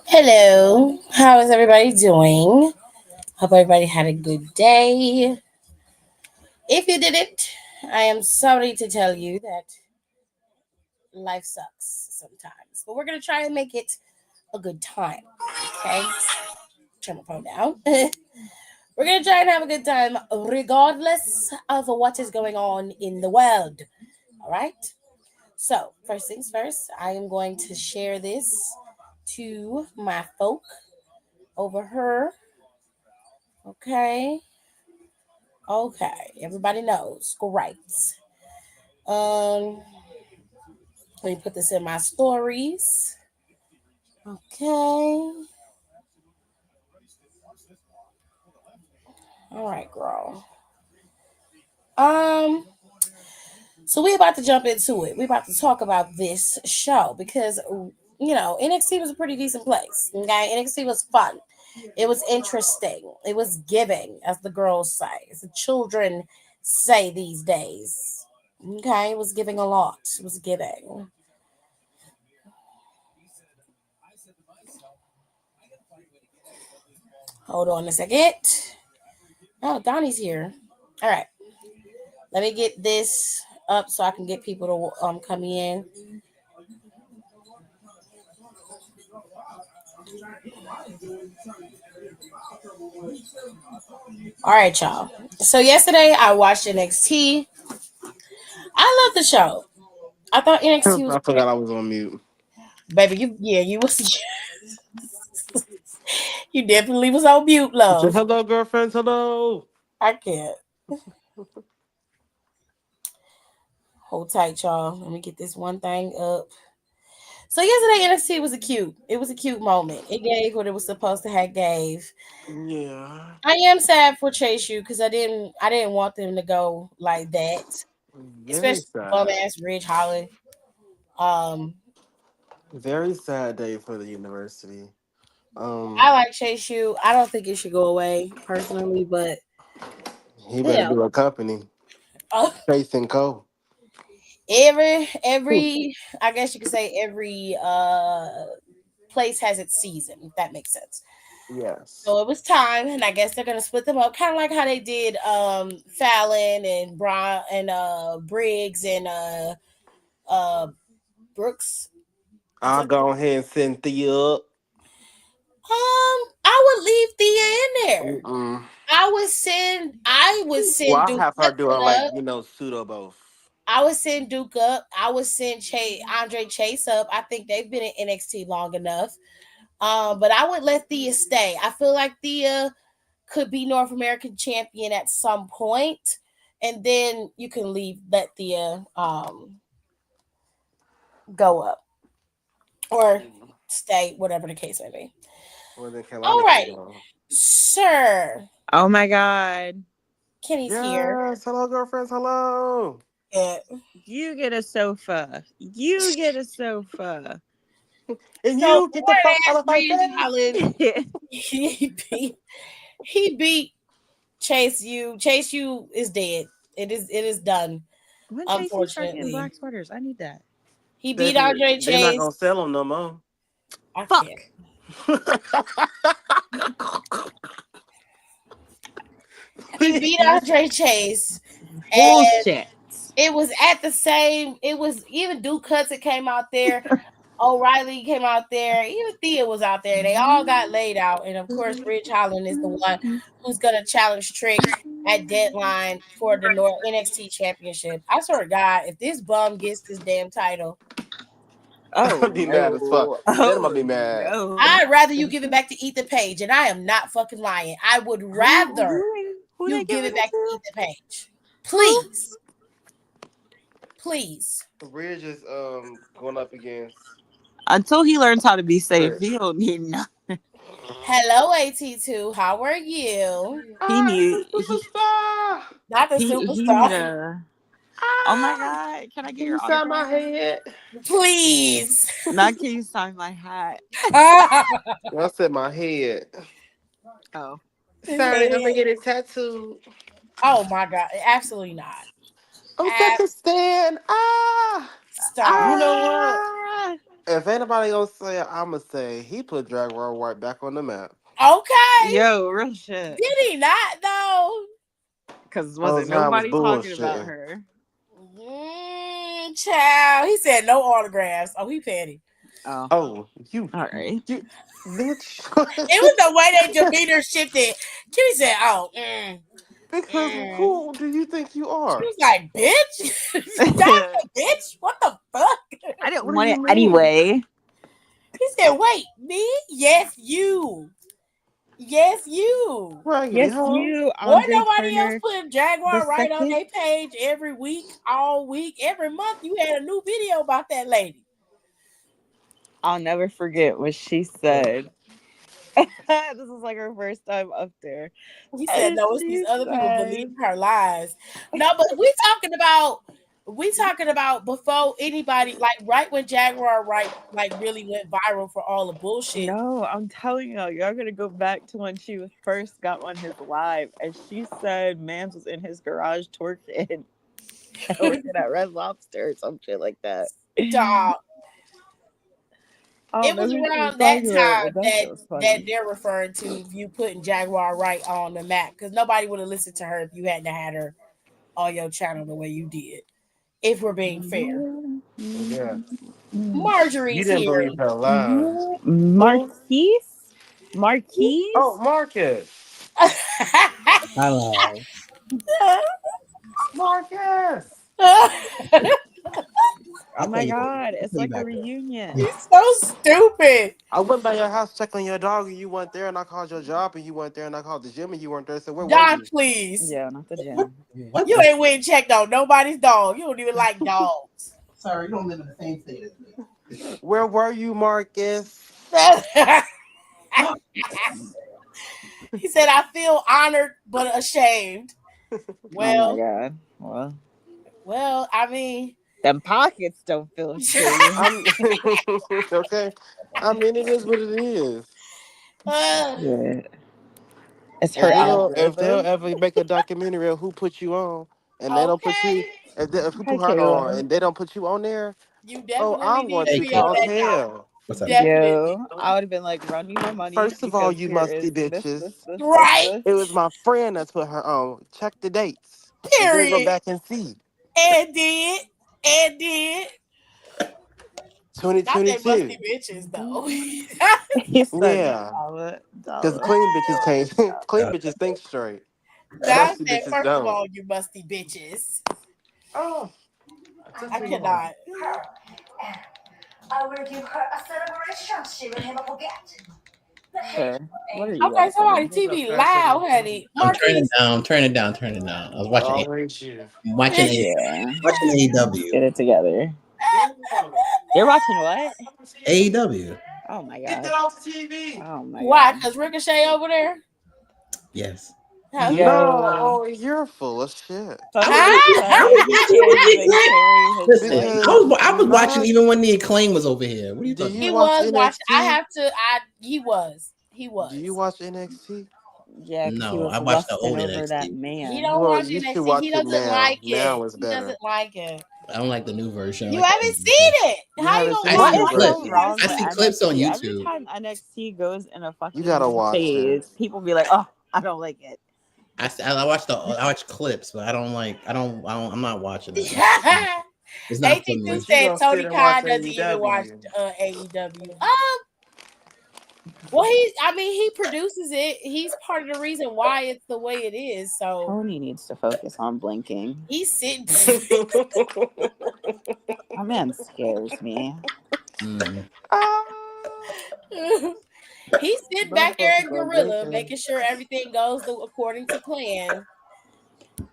Hello, how is everybody doing? Hope everybody had a good day. If you didn't, I am sorry to tell you that life sucks sometimes, but we're gonna try and make it a good time. Okay, turn my phone down. We're gonna try and have a good time, regardless of what is going on in the world. All right. So first things first, I am going to share this to my folk over here. Okay. Okay, everybody knows. Great. Um, Let me put this in my stories. Okay. All right, girl. Um, so we about to jump into it. We about to talk about this show because NXT was a pretty decent place. Okay, NXT was fun. It was interesting. It was giving, as the girls say, as the children say these days. Okay, it was giving a lot. It was giving. Hold on a second. Oh, Donnie's here. All right. Let me get this up so I can get people to come in. All right, y'all. So yesterday I watched NXT. I love the show. I thought NXT was I great. forgot I was on mute. Baby, you was you definitely was on mute, Say love. hello, girlfriends. Hello. I can't. Hold tight, y'all. Let me get this one thing up. So yesterday NXT was a cute. It was a cute moment. It gave what it was supposed to have gave. Yeah. I am sad for Chase U because I didn't want them to go like that, Very especially bum sad. ass Ridge Holland. Um, Very sad day for the university. I Um, like Chase U. I don't think it should go away personally, but he you better know, do a company. uh, Chase and Co. every I guess you could say every place has its season. If that makes sense. Yes. So it was time, and I guess they're gonna split them up, kind of like how they did Fallon and Bron and Briggs and uh Brooks. I I'll forget. go ahead and send Thea up. I would leave Thea in there. Mm-mm. I would send Well, I Duke have her doing like, up. pseudo both. I would send Duke up. I would send Andre Chase up. I think they've been in NXT long enough. But I would let Thea stay. I feel like Thea could be North American champion at some point, and then you can let Thea go up or Mm. stay, whatever the case may be. Well, then All Kalani can right, go. sir. Oh my God. Kenny's here. Yes. Hello, girlfriends. Hello. Yeah. You get a sofa. You get a sofa. And So you get the fuck boring out ass of my Ridge face. Holland, he beat Chase U. Chase U is dead. It is done. When Chasey start getting Unfortunately, black sweaters, I need that. he beat Baby, Andre they're not Chase. gonna sell them no more. I can't. Fuck. He beat Andre Chase, and Bullshit. it was at the same. It was even Duke Hudson came out there. O'Reilly came out there. Even Thea was out there. They all got laid out, and of course, Ridge Holland is the one who's gonna challenge Trick at deadline for the North NXT Championship. I swear to God, if this bum gets this damn title, Oh I'd be mad as fuck. no. Then I'm gonna Oh be mad. no. I'd rather you give it back to Ethan Page, and I am not fucking lying. I would rather Who you they give giving it it back to to? Ethan Page. Who? Please, please. Ridge is going up against Until he learns how to be safe, Chris. he don't need nothing. Hello, AT2. How are you? He I'm need the superstar. Not the he need superstar. a. Oh my Ah, God! Can I get can your you sign my autograph? head? Please. Not can you sign my hat? I said my head. Oh. Sorry, I'm gonna get it tattooed. Oh my God. Absolutely not. I'm such a stan. You Stop. know what? Ah! If anybody gonna say it, I'ma say he put Drag Raw White back on the map. Okay. Yo, real shit. Did he not though? Because Whole wasn't time was nobody talking about bullshitting. her. Child. He said no autographs. Oh, he petty. Oh, Oh, you, all right. you, bitch. It was the way they demeanor shifted. Kitty said, "Oh, Because mm." who do you think you She are? was like, "Bitch, stop I it, bitch. What the fuck?" didn't What do want you it mean? anyway. He said, "Wait, me? Yes, you. Yes, you." Raggedy Yes, hoe. you, Wasn't Andre nobody else Turner, putting the Jaguar right on second. their page every week, all week, every month. You had a new video about that lady. I'll never forget what she said. This is like her first time up there. He said, And "No, it's these she other people said, believing her lies." No, but we talking about before anybody, like right when Jaguar like really went viral for all the bullshit. no, I'm telling y'all gonna go back to when she was first got on his live, and she said Mans was in his garage twerking, working at Red Lobster or some shit like that. Dog. I don't It know was who she was around that talking about, time but that that shit was that funny. they're referring to you putting Jaguar right on the map because nobody would have listened to her if you hadn't had her on your channel the way you did. If we're being fair, Yeah. You Marjorie's didn't here. believe her lies. Who? Marquise? Oh, Marquise? Marcus. Hello. Marcus. Oh I'll tell my you. god, I'll it's tell you like a back there. reunion. Yeah. He's so stupid. I went by your house, checked on your dog, and you weren't there. And I called your job, and you weren't there. And I called the gym, and you weren't there. So where were Don, you? please. Yeah, not the What? gym. What? You ain't went and checked on nobody's dog. You don't even like dogs. Sorry, you don't live in the same state as me. Where were you, Marcus? He said, I feel honored but ashamed. Oh my Well, god. Well, I mean, them pockets don't feel shame. I'm okay. I mean, it is what it is. uh, Yeah. It's If her they well, don't, if they'll algorithm. ever make a documentary of who put you on, and they don't put you, okay. if who Hi, put her on, Kayla. and they don't put you on there, You oh, definitely I'm going need to to Hey, be treat you on like Kayla. that doc. hell. What's up, baby? Definitely. Yo, I would have been like, run me my money First of all, because you here musty is this, bitches. this, this, this, Right? this. It was my friend that's put her on. Check the dates, and then go Period. back and see. And did. And did. Not they musty 2022. bitches, though. He said Yeah, dollar, because dollar, clean bitches dollar, can't. Clean dollar. bitches think straight. Now I Musty said, bitches first of don't. all, you musty bitches. Oh, I cannot. I will give her a celebration she will never forget. But hey, Sir, what are you Okay, somebody watching? TV loud, honey. I'm turning it Marquise. down. Turn it down. Turn it down. I was watching. always you. I'm watching Yeah, watching AEW. get it together. You're watching what? AEW. Oh my Get that god. off the TV. Oh my Why? god. Because Ricochet over there? Yes. Okay. No, Yo. oh, you're full of shit. I was Somebody watching. I said was he watching when can't the even carry his listen. voice Because I was watching not. even when the acclaim was over here. What are you Do talking you He about? watch was watching. I NXT? have to. He was. He Do you was. watch NXT? Yeah, because he No, was I watched the lusting old over that NXT. He man. don't Well, watch you should NXT. He watch it doesn't now. like it. Now it's He better. doesn't like it. I don't like the new version. I You like the haven't old seen version. it. You How you haven't gonna seen I the What not see new is like it? so If clips. you haven't wrong I with seen see it? clips on NXT? Every YouTube. time NXT goes in a You gotta fucking watch it. phase, people be like, "Oh, I don't like it." I watch clips, but I'm not watching it. It's not for 82 me. But you said gonna sit Tony and watch Khan doesn't even watch AEW. AEW. Well, he produces it. He's part of the reason why it's the way it is. So Tony needs to focus on blinking. he's sitting. That man scares me. Mm. Ah, He's sitting not back there focus in on Gorilla, blinking. making sure everything goes according to plan.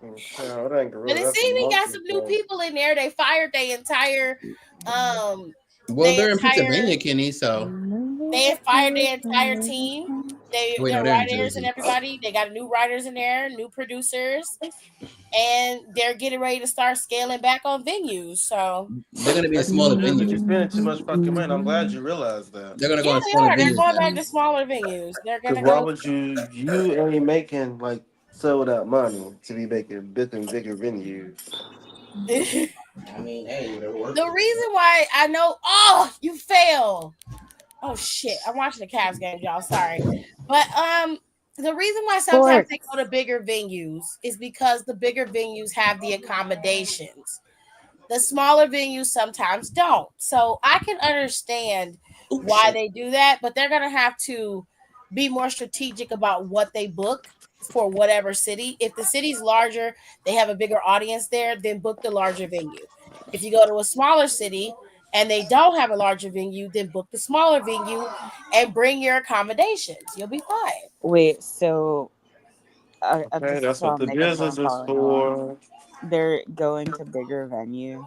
No, it ain't But gorilla. it That's a seems we got monkey some new thing. people in there. They fired um Well, their they're in entire Pennsylvania, Kenny. So they had fired their entire team. wait, no, Their they're in writers and Jersey. everybody. They got new writers in there, new producers, and they're getting ready to start scaling back on venues. So They're gonna be in That's what smaller you do because you're venues. spending too much fucking money. I'm glad you realized that. They're gonna yeah, go in they smaller are. They're venues going back then. to smaller venues. They're Because gonna why go. would you ain't making like sold out money to be making bigger and bigger venues. The I mean, hey, they're working. reason why I know. Oh, you fail. Oh shit! I'm watching the Cavs game, y'all. Sorry, but the reason why sometimes they Sports. go to bigger venues is because the bigger venues have the accommodations. The smaller venues sometimes don't. So I can understand Oh why shit. they do that, but they're gonna have to be more strategic about what they book for whatever city. If the city's larger, they have a bigger audience there, then book the larger venue. If you go to a smaller city and they don't have a larger venue, then book the smaller venue and bring your accommodations. You'll be fine. Wait, so Okay, just that's so what I'm the making sure I'm business is following along. for. They're going to bigger venues.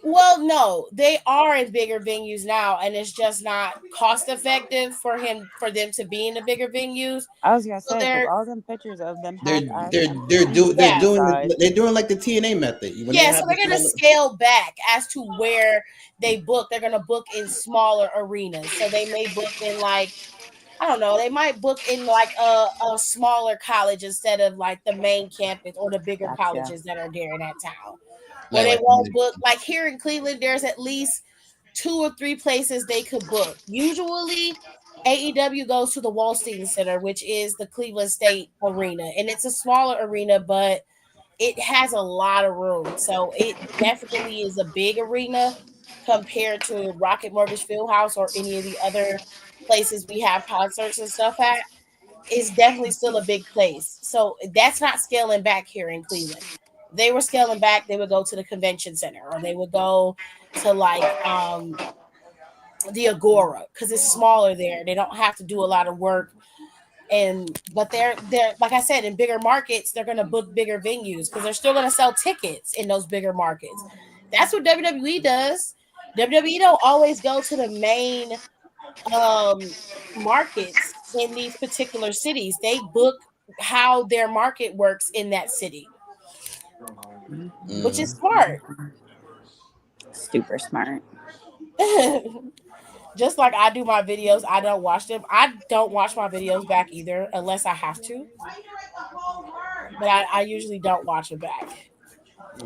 Well, no, they are in bigger venues now, and it's just not cost effective for them to be in the bigger venues. I was gonna So say because they're all them pictures of them They're half ass they're they're empty do they're yeah, doing inside. they're doing like the TNA method when they yeah. So have the they're gonna smaller. scale back as to where they book. They're gonna book in smaller arenas. So they may book in like I don't know. They might book in like a smaller college instead of like the main campus or the bigger Gotcha. colleges that are there in that town. Or they Like won't community. book like here in Cleveland. There's at least two or three places they could book. Usually, AEW goes to the Wallstein Center, which is the Cleveland State Arena, and it's a smaller arena, but it has a lot of room. So it definitely is a big arena compared to Rocket Mortgage Fieldhouse or any of the other places we have concerts and stuff at. It's definitely still a big place. So that's not scaling back here in Cleveland. If they were scaling back, they would go to the convention center or they would go to like the Agora because it's smaller there. They don't have to do a lot of work. And but they're like I said, in bigger markets, they're gonna book bigger venues because they're still gonna sell tickets in those bigger markets. That's what WWE does. WWE don't always go to the main um markets in these particular cities. They book how their market works in that city, which is Mm. smart. Super smart. Just like I do my videos, I don't watch them. I don't watch my videos back either unless I have to, but I usually don't watch them back.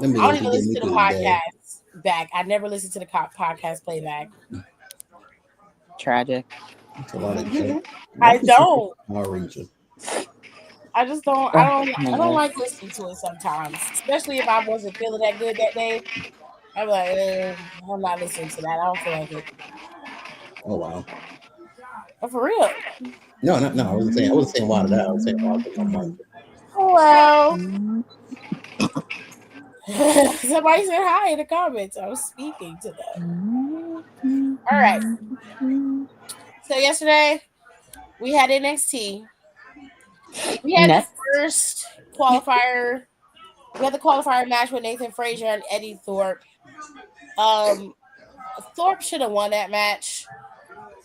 Them I don't videos even will get listen me to the through the day. podcast back. I never listen to the podcast playback. Tragic. It's a lot of joke. I Watch the Super don't. Power Ranger. I just don't. I Ugh, don't. I don't never. like listening to it sometimes, especially if I wasn't feeling that good that day. I'm like, I'm not listening to that. I don't feel like it. Oh wow. But for real. No, no, no. I wasn't saying. I wasn't saying water that. I was saying water for my mic. Well, somebody said hi in the comments. I was speaking to them. All right. So yesterday we had NXT. We had the Next. first qualifier. We had the qualifier match with Nathan Frazier and Eddie Thorpe. Um, Thorpe should have won that match.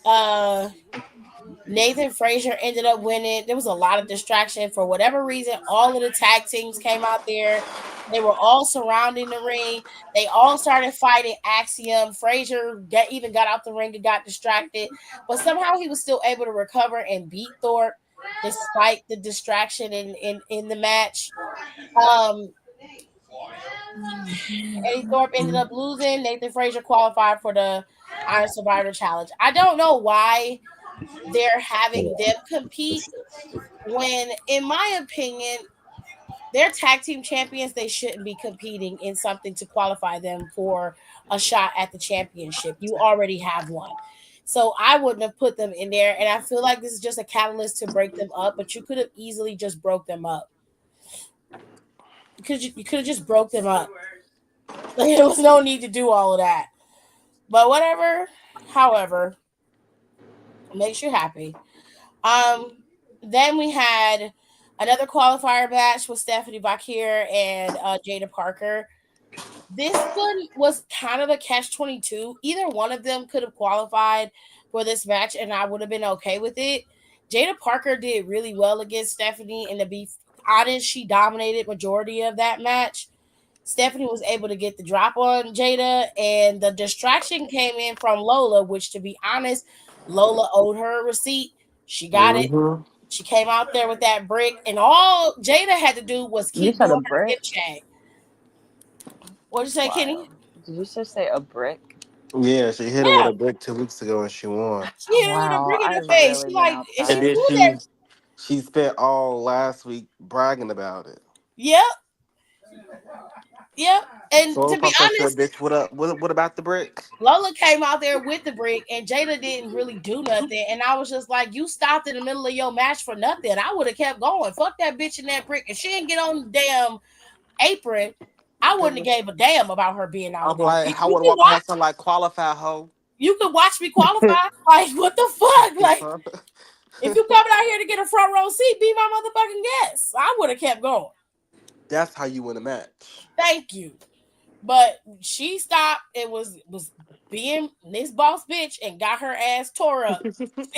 Uh, Nathan Frazier ended up winning. There was a lot of distraction for whatever reason. All of the tag teams came out there. They were all surrounding the ring. They all started fighting Axiom. Frazier even got out the ring and got distracted, but somehow he was still able to recover and beat Thorpe despite the distraction in the match. Um, Eddie Thorpe ended up losing. Nathan Frazier qualified for the Iron Survivor Challenge. I don't know why they're having them compete when, in my opinion, they're tag team champions. They shouldn't be competing in something to qualify them for a shot at the championship. You already have one. So I wouldn't have put them in there. And I feel like this is just a catalyst to break them up, but you could have easily just broke them up. You could have just broke them up. Like, there was no need to do all of that. But whatever. However, makes you happy. Then we had another qualifier match with Stephanie Bakir and Jada Parker. This one was kind of a catch-22. Either one of them could have qualified for this match, and I would have been okay with it. Jada Parker did really well against Stephanie, and to be honest, she dominated majority of that match. Stephanie was able to get the drop on Jada, and the distraction came in from Lola, which, to be honest, Lola owed her a receipt. She got it. Mm-hmm. She came out there with that brick, and all Jada had to do was You keep said doing a her brick? hip check. What'd you say, Kenny? Wow. Did you just say a brick? Yeah, she hit him with Yeah, a brick 2 weeks ago and she won. she hit her with a Wow, brick in the I've face. really She been like, and she And outside. then threw that. she spent all last week bragging about it. Yep, yep. And So to if be I said, honest, bitch, what up? What about the brick? Lola came out there with the brick, and Jada didn't really do nothing. And I was just like, you stopped in the middle of your match for nothing. I would have kept going. Fuck that bitch in that brick. If she didn't get on the damn apron, I wouldn't have gave a damn about her being out I'm there. like, I You would can walk watch. past her like qualified hoe. You can watch me qualify. Like, what the fuck? Like, if you coming out here to get a front row seat, be my motherfucking guest. I would have kept going. That's how you win a match. Thank you. But she stopped and was being this boss bitch and got her ass tore up.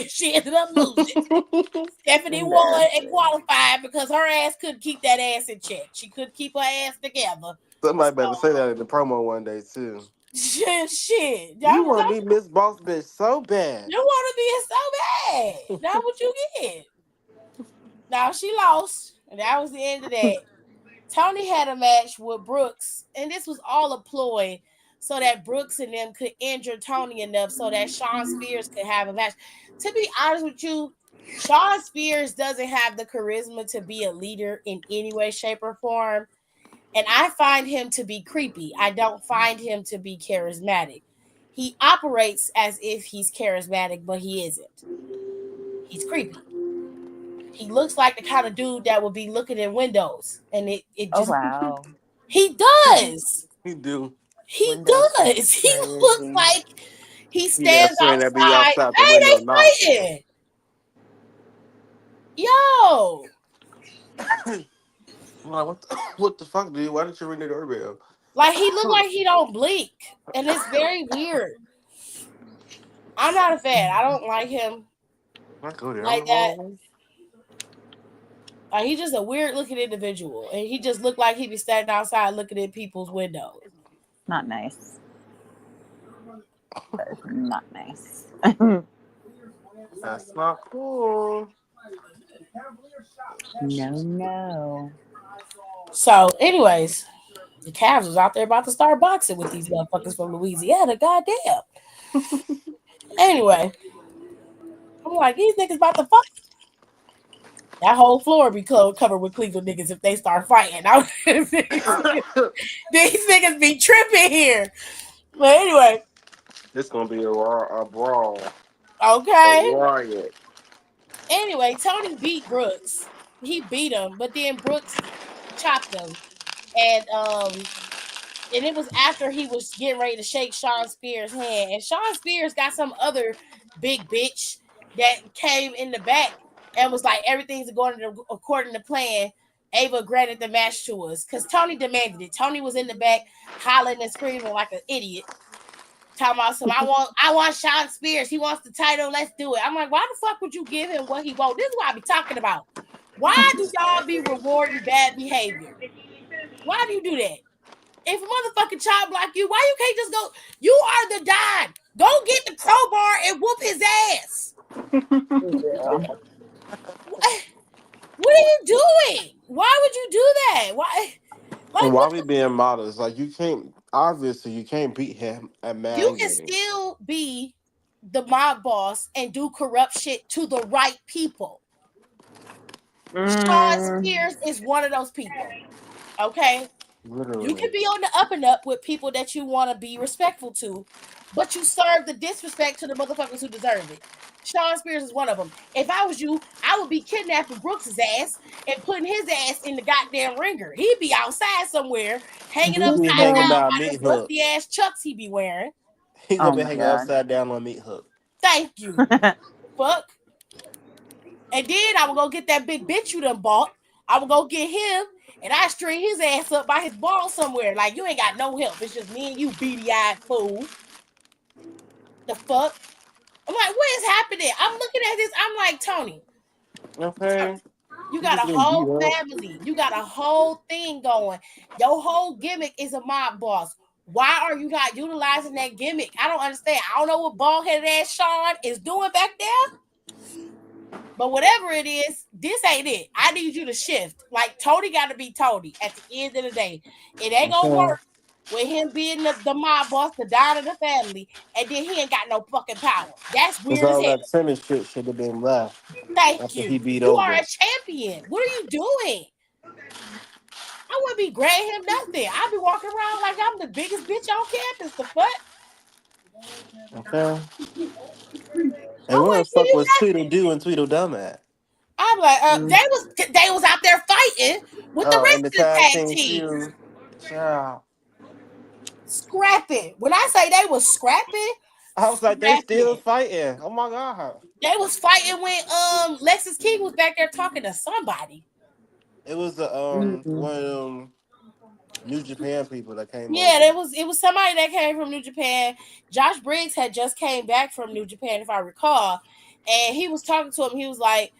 She ended up losing. Stephanie won and qualified because her ass couldn't keep that ass in check. She couldn't keep her ass together. Somebody better So, say that in the promo one day too. shit. You want to be Miss Boss Bitch so bad. You want to be it so bad. That's what you get. Now she lost, and that was the end of that. Tony had a match with Brooks, and this was all a ploy so that Brooks and them could injure Tony enough so that Shawn Spears could have a match. To be honest with you, Shawn Spears doesn't have the charisma to be a leader in any way, shape, or form. And I find him to be creepy. I don't find him to be charismatic. He operates as if he's charismatic, but he isn't. He's creepy. He looks like the kind of dude that would be looking in windows, and it Oh just wow. he does. You do. He Windows is does. He looks crazy. like he You that stands friend that be outside. outside the Hey, window knocking. they fighting. Yo, I'm like, what the fuck, dude? Why didn't you ring the doorbell? Like he look like he don't blink, and it's very weird. I'm not a fan. I don't like him I go there. like that. He's just a weird looking individual, and he just looked like he be standing outside looking at people's windows. Not nice. That is not nice. That's not cool. No. So, anyways, the Cavs was out there about to start boxing with these motherfuckers from Louisiana. Goddamn. Anyway, I'm like, these niggas about to fight. That whole floor be covered with Cleveland niggas if they start fighting. These niggas be tripping here. But anyway. It's gonna be a brawl. Okay. A riot. Anyway, Tony beat Brooks. He beat him, but then Brooks chopped him. And it was after he was getting ready to shake Sean Spears' hand. And Sean Spears got some other big bitch that came in the back and was like, everything's going according to plan. Ava granted the match to us because Tony demanded it. Tony was in the back hollering and screaming like an idiot. Talking about some, I want Sean Spears. He wants the title. Let's do it. I'm like, why the fuck would you give him what he wants? This is what I be talking about. Why do y'all be rewarding bad behavior? Why do you do that? If a motherfucking child block you, why you can't just go? You are the Don. Go get the crowbar and whoop his ass. What are you doing? Why would you do that? Why? Like, why we being modest? Like you can't. Obviously, you can't beat him at man. You can still be the mob boss and do corrupt shit to the right people. Sean Spears is one of those people. Okay? Literally. You can be on the up and up with people that you want to be respectful to, but you serve the disrespect to the motherfuckers who deserve it. Sean Spears is one of them. If I was you, I would be kidnapping Brooks' ass and putting his ass in the goddamn ringer. He'd be outside somewhere, hanging upside down on his rusty ass chucks he be wearing. He gonna be hanging upside down on meat hook. Thank you. Fuck. And then I would go get that big bitch you done bought. I would go get him, and I string his ass up by his balls somewhere. Like, you ain't got no help. It's just me and you, beady-eyed fool. The fuck? I'm like, what is happening? I'm looking at this. I'm like, Tony. Okay. You got a whole family. You got a whole thing going. Your whole gimmick is a mob boss. Why are you not utilizing that gimmick? I don't understand. I don't know what bald-headed ass Sean is doing back there. But whatever it is, this ain't it. I need you to shift. Like, Tony got to be Tony at the end of the day. It ain't going to work with him being the mob boss, the Don of the family, and then he ain't got no fucking power. That's weird as hell. That Simmons shit should have been left. Thank you. You are a champion. What are you doing? I wouldn't be granting him nothing. I'd be walking around like I'm the biggest bitch on campus. The fuck? Okay. And where the fuck was Tweedledoo and Tweedledum at? I'm like, they was out there fighting with the rest of the tag team. Yeah. Scrapping. When I say they was scrapping, I was like, they still fighting. Oh my god. They was fighting when Lexus King was back there talking to somebody. It was the one of New Japan people that came. Yeah, it was somebody that came from New Japan. Josh Briggs had just came back from New Japan, if I recall, and he was talking to him. He was like,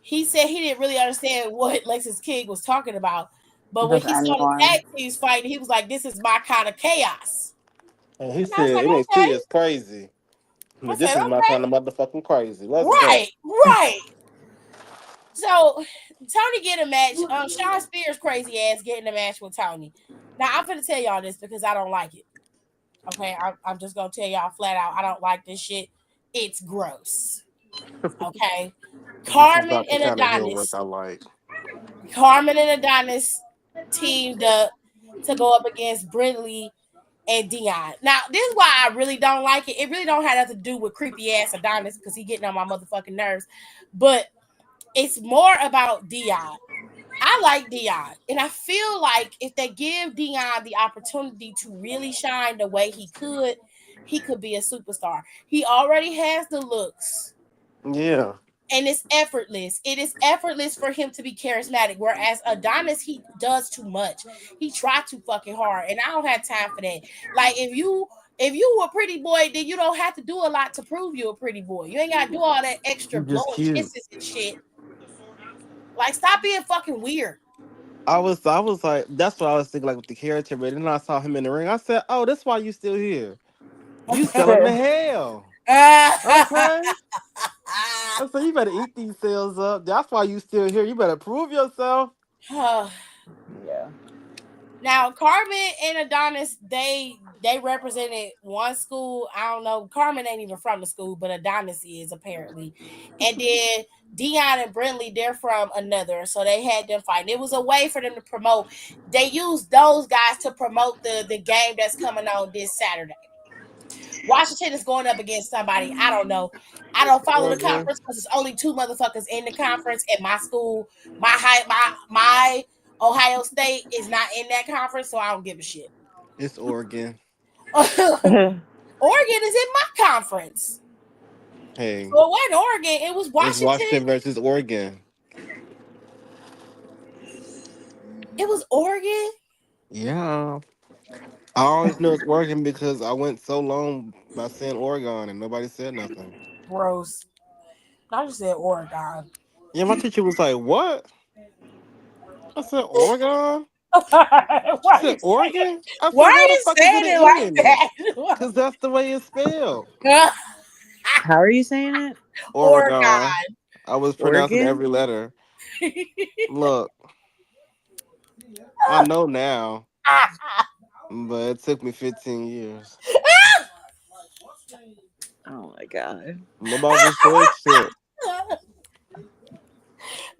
he said he didn't really understand what Lexus King was talking about, but when he saw the tag teams fighting, he was like, "This is my kind of chaos." And he said, like, "NXT is crazy. This is my kind of motherfucking crazy." Let's go. Right. So Tony get a match. Sean Spears' crazy ass getting a match with Tony. Now I'm gonna tell y'all this because I don't like it. Okay, I'm just gonna tell y'all flat out, I don't like this shit. It's gross. Okay, Carmen and Adonis. Carmen and Adonis teamed up to go up against Brindley and Dion. Now, this is why I really don't like it. It really don't have nothing to do with creepy ass Adonis because he getting on my motherfucking nerves. But it's more about Dion. I like Dion. And I feel like if they give Dion the opportunity to really shine the way he could be a superstar. He already has the looks. Yeah. and it's effortless. It is effortless for him to be charismatic. Whereas Adonis, he does too much. He tried too fucking hard, and I don't have time for that. Like if you a pretty boy, then you don't have to do a lot to prove you a pretty boy. You ain't gotta do all that extra You just blowing cute. kisses and shit. Like stop being fucking weird. I was like, that's what I was thinking, like with the character. But then I saw him in the ring. I said, "Oh, that's why you still here. You selling the hell." Okay. I said, "You better eat these sales up. That's why you still here. You better prove yourself." Yeah. Now Carmen and Adonis, they represented one school. I don't know. Carmen ain't even from the school, but Adonis is apparently. And then Dion and Brinley, they're from another. So they had them fighting. It was a way for them to promote. They used those guys to promote the game that's coming on this Saturday. Washington is going up against somebody. I don't know. I don't follow the Oregon. conference because it's only two motherfuckers in the conference. And my school, my Ohio State is not in that conference, so I don't give a shit. It's Oregon. Oregon is in my conference. Hey, So it wasn't Oregon, it was it's Washington. Washington versus Oregon. It was Oregon. Yeah. I always knew it's Oregon because I went so long by saying Oregon and nobody said nothing. Gross. I just said Oregon. Yeah, my teacher was like, "What?" I said, "Oregon." why She are said, you saying "Oregon." I why said, are "Why the you fuck is it saying an it E like in it?" that? Because that's the way it's spelled. How are you saying it? Oregon. Oregon. I was pronouncing Oregon? every letter. Look, I know now, but it took me 15 years. Oh my god. Nobody said shit.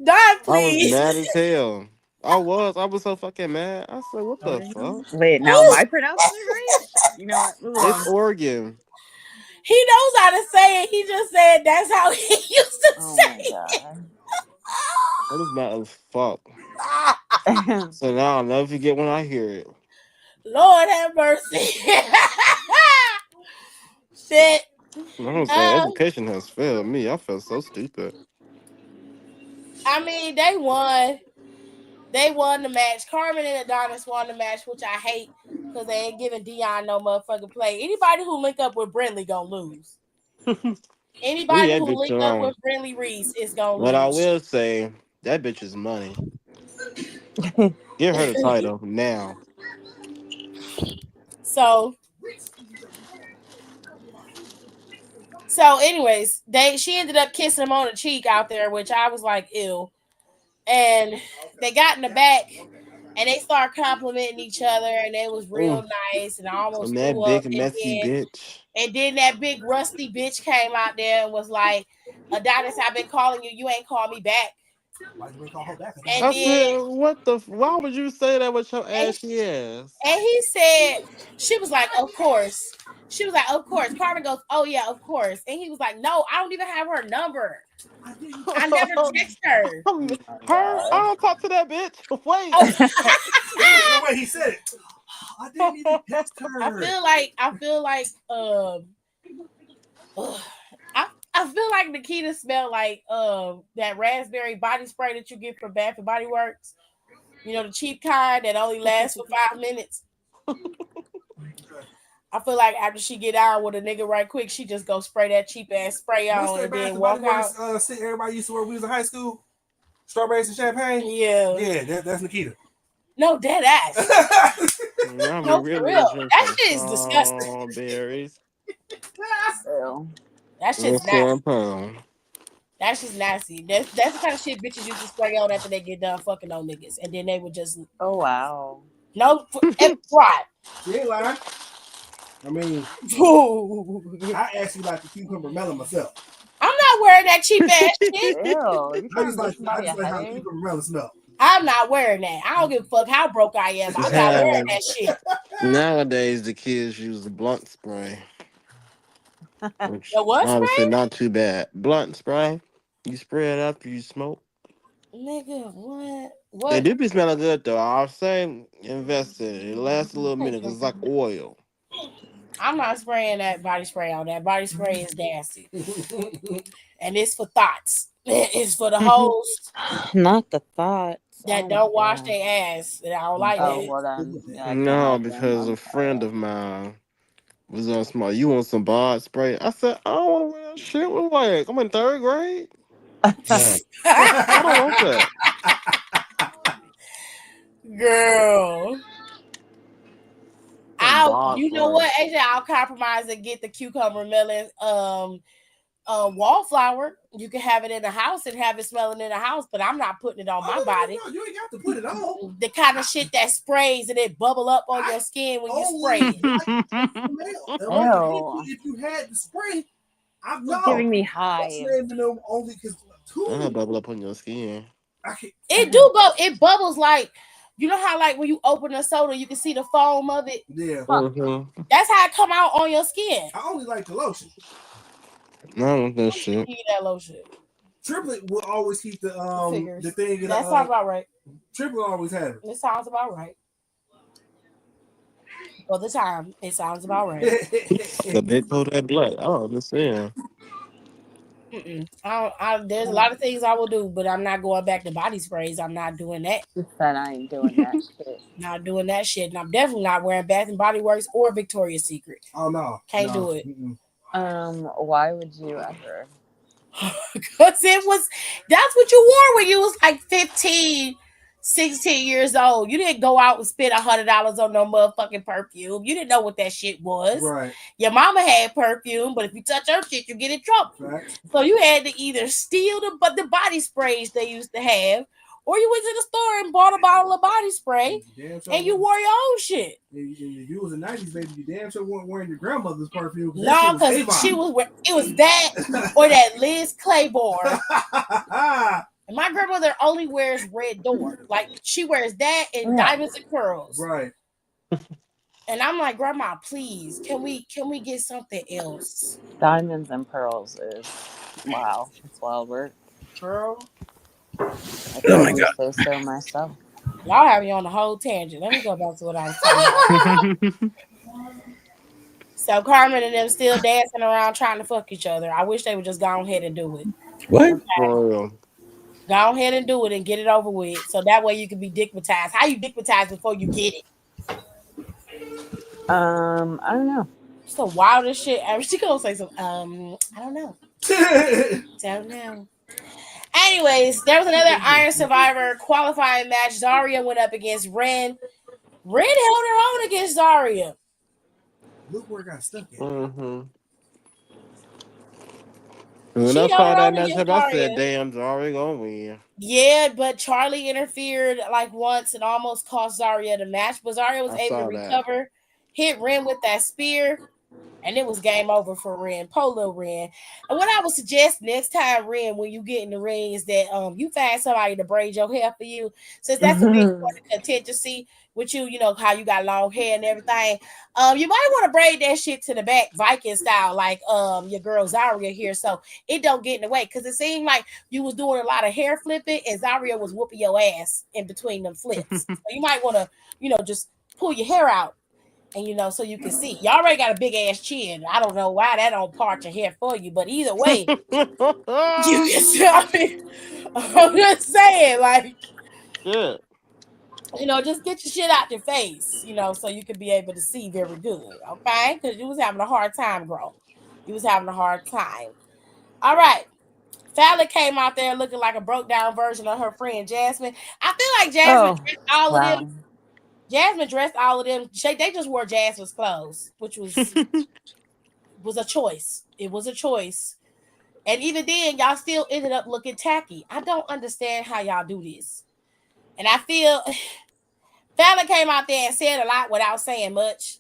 Die, I was please. mad as hell. I was so fucking mad. I said, "What the fuck?" Oregon? Wait, now am I pronouncing it right? You know what? Move It's along. Oregon. He knows how to say it. He just said that's how he used to Oh my say it. god. That is mad as fuck. So now I'll never forget when I hear it. Lord have mercy. Shit. I don't say Um, education has failed me. I felt so stupid. I mean, they won. They won the match. Carmen and Adonis won the match, which I hate because they ain't giving Dion no motherfucking play. Anybody who link up with Brinley gonna lose. Leave Anybody that who bitch link up alone. with Brinley Reese is gonna What I lose. will say, that bitch is money. Give her the title now. so so anyways, she ended up kissing him on the cheek out there, which I was like, ew. And they got in the back and they started complimenting each other and it was real Ooh, nice and I almost and threw that up big messy bitch. and then that big rusty bitch came out there and was like, Adonis, I've been calling you, you ain't called me back. Why you ain't call her back? And I then said, what the? Why would you say that with your and, ashy ass? and he said, she was like, of course. She was like, of course. Carmen goes, oh yeah, of course. And he was like, no, I don't even have her number. I didn't. I never text her. Oh Her? my I god. don't talk to that bitch. Wait. Oh, No way. He said it. I didn't even text I her. feel like I feel like Nikita smelled like that raspberry body spray that you get from Bath and Body Works. You know, the cheap kind that only lasts for 5 minutes. I feel like after she get out with a nigga right quick, she just go spray that cheap ass spray What's on that and Bath then and Body walk out. Works scent everybody used to wear when we was in high school? Strawberries and champagne? Yeah. Yeah, that's Nikita. No, dead ass. Now we No, for really real. That drinking shit is disgusting. strawberries Ew. That and shit's nasty. champagne. That's just nasty. That's the kind of shit bitches used to spray on after they get done fucking on niggas, and then they would just Oh wow. no right. She ain't lying. I mean, I actually like the cucumber melon myself. I'm not wearing that cheap ass shit. Ew. You I trying just to give like somebody a how the headache? cucumber melon smell. I'm not wearing that. I don't give a fuck how broke I am. I'm not wearing that shit. Nowadays, the kids use the blunt spray, The which what honestly spray? not too bad. Blunt spray, you spray it after you smoke. Nigga, what? They What? do be smelling good though. I'll say invest in it. It lasts a little minute because it's like oil. I'm not spraying that body spray on. That body spray is nasty. And it's for thoughts. It's for the hoes Not the thoughts. that don't wash their ass. And I don't like Oh, that. well then, yeah, I can't No, help them. because I'm a friend sorry. of mine was on small. You want some bod spray? I said, I don't want to wear that shit. What like? I'm in third grade. Yeah. I don't want that. Girl. Some bod You know what, spray. AJ? I'll compromise and get the cucumber melon wallflower. You can have it in the house and have it smelling in the house, but I'm not putting it on my body. No, you ain't got to put it on. The kind of shit that sprays and it bubble up on your skin when you spray it. If you had the spray, I'm not giving me high. Only because That'll bubble up on your skin. It bubbles like, you know how like when you open a soda, you can see the foam of it. Yeah, that's how it come out on your skin. I only like the lotion. No, I don't want that shit. Need that lotion. Triplet will always keep the thing. That sounds about right. Triplet always have it. It sounds about right. For the time, it sounds about right. The big coat that black. I don't understand. There's a lot of things I will do, but I'm not going back to body sprays. I'm not doing that. Said I ain't doing that shit. Not doing that shit. And I'm definitely not wearing Bath and Body Works or Victoria's Secret. Oh no. Can't do it. Why would you ever? Because that's what you wore when you was like 15, 16 years old. You didn't go out and spend $100 on no motherfucking perfume. You didn't know what that shit was. Right. Your mama had perfume, but if you touch her shit, you get in trouble. Right. So you had to either steal the body sprays they used to have, or you went to the store and bought a bottle of body spray and you wore your own shit. If you was a 90s baby, you damn sure weren't wearing your grandmother's perfume. No, because it was that or that Liz Claiborne. And my grandmother only wears Red Door. Like she wears that and Diamonds and Pearls. Right. And I'm like, Grandma, please, can we get something else? Diamonds and Pearls is wow. It's wild work. Girl. Oh my God. Say so myself. Y'all have me on the whole tangent. Let me go back to what I was talking about. So Carmen and them still dancing around trying to fuck each other. I wish they would just go ahead and do it. What? Okay? Go ahead and do it and get it over with. So that way you can be dickmatized. How you dickmatized before you get it? I don't know. It's the wildest shit. She gonna say some. I don't know. Don't know. Anyways, there was another Iron Survivor qualifying match. Zarya went up against Ren. Ren held her own against Zarya. Look where it got stuck at. When I saw that matchup, I said, damn, Zarya gonna win. Yeah, but Charlie interfered like once and almost cost Zarya the match. But Zarya was able to recover, hit Ren with that spear, and it was game over for Ren. Poor little Ren. And what I would suggest next time, Ren, when you get in the ring, is that you find somebody to braid your hair for you. Since that's a big point of contingency with you, you know, how you got long hair and everything. You might want to braid that shit to the back, Viking style, like your girl Zarya here, so it don't get in the way. Because it seemed like you was doing a lot of hair flipping, and Zarya was whooping your ass in between them flips. So you might want to, you know, just pull your hair out. And you know, so you can see. You already got a big ass chin. I don't know why that don't part your hair for you, but either way, you can see. I mean, I'm just saying, like, yeah, you know, just get your shit out your face, you know, so you can be able to see very good, okay? Because you was having a hard time, bro. You was having a hard time. All right. Fallon came out there looking like a broke down version of her friend Jasmine. I feel like Jasmine dressed all of them. Jasmine dressed all of them. They just wore Jasmine's clothes, which was a choice. It was a choice. And even then, y'all still ended up looking tacky. I don't understand how y'all do this. And I feel Fallon came out there and said a lot without saying much.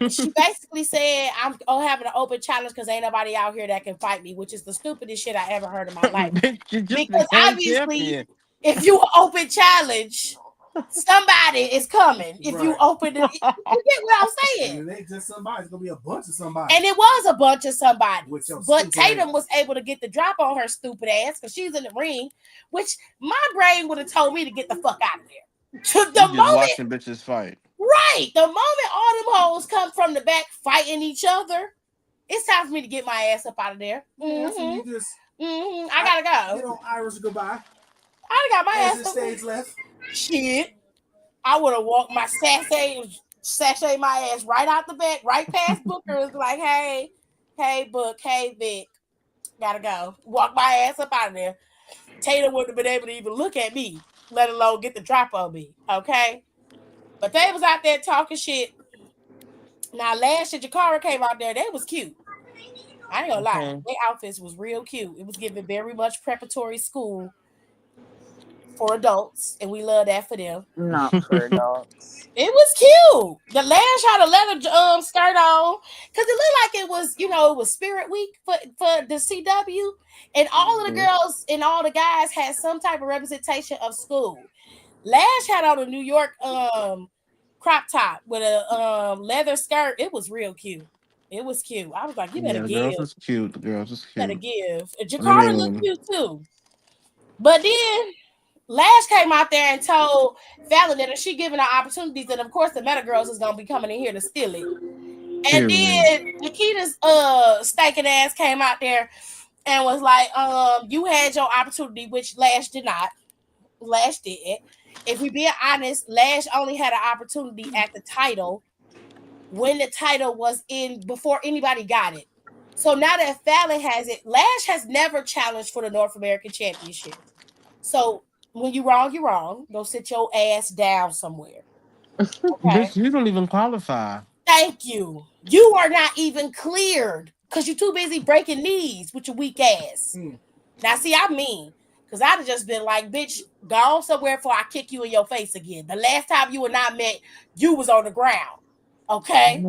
She basically said, I'm having an open challenge because ain't nobody out here that can fight me, which is the stupidest shit I ever heard in my life. Because obviously, if you open challenge, somebody is coming. If you open it, you get what I'm saying. And it ain't just somebody, it's gonna be a bunch of somebody. And it was a bunch of somebody. But Tatum was able to get the drop on her stupid ass because she's in the ring, which my brain would have told me to get the fuck out of there. The moment watching bitches fight. Right. The moment all them hoes come from the back fighting each other, it's time for me to get my ass up out of there. Mm-hmm. I gotta go. Get on Iris goodbye. I got my As ass it up. stage left. Shit. I would have walked my sashay my ass right out the back, right past Booker. Like, hey, Book, hey, Vic. Gotta go. Walk my ass up out of there. Tatum wouldn't have been able to even look at me, let alone get the drop on me. Okay. But they was out there talking shit. Now, last year, Jakara came out there. They was cute. I ain't gonna lie. Their outfits was real cute. It was giving very much preparatory school for adults, and we love that for them. Not for adults. It was cute. The Lash had a leather skirt on because it looked like it was, it was Spirit Week for the CW, and all of the girls and all the guys had some type of representation of school. Lash had on a New York crop top with a leather skirt. It was real cute. It was cute. I was like, you better The give. girls is cute. The girls is You better cute. give. And I Jakara looked mean, cute too. But then Lash came out there and told Fallon that if she given her opportunities, then of course the Meta Girls is gonna be coming in here to steal it. And period. then Nikita's stinking ass came out there and was like, you had your opportunity, which Lash did not. Lash did. If we being honest, Lash only had an opportunity at the title when the title was in before anybody got it. So now that Fallon has it, Lash has never challenged for the North American Championship. So when you're wrong, you're wrong. Go sit your ass down somewhere. Okay. Bitch, you don't even qualify. Thank you. You are not even cleared because you're too busy breaking knees with your weak ass. Now, see, I mean, because I'd have just been like, bitch, go somewhere before I kick you in your face again. The last time you and I met, you was on the ground. Okay?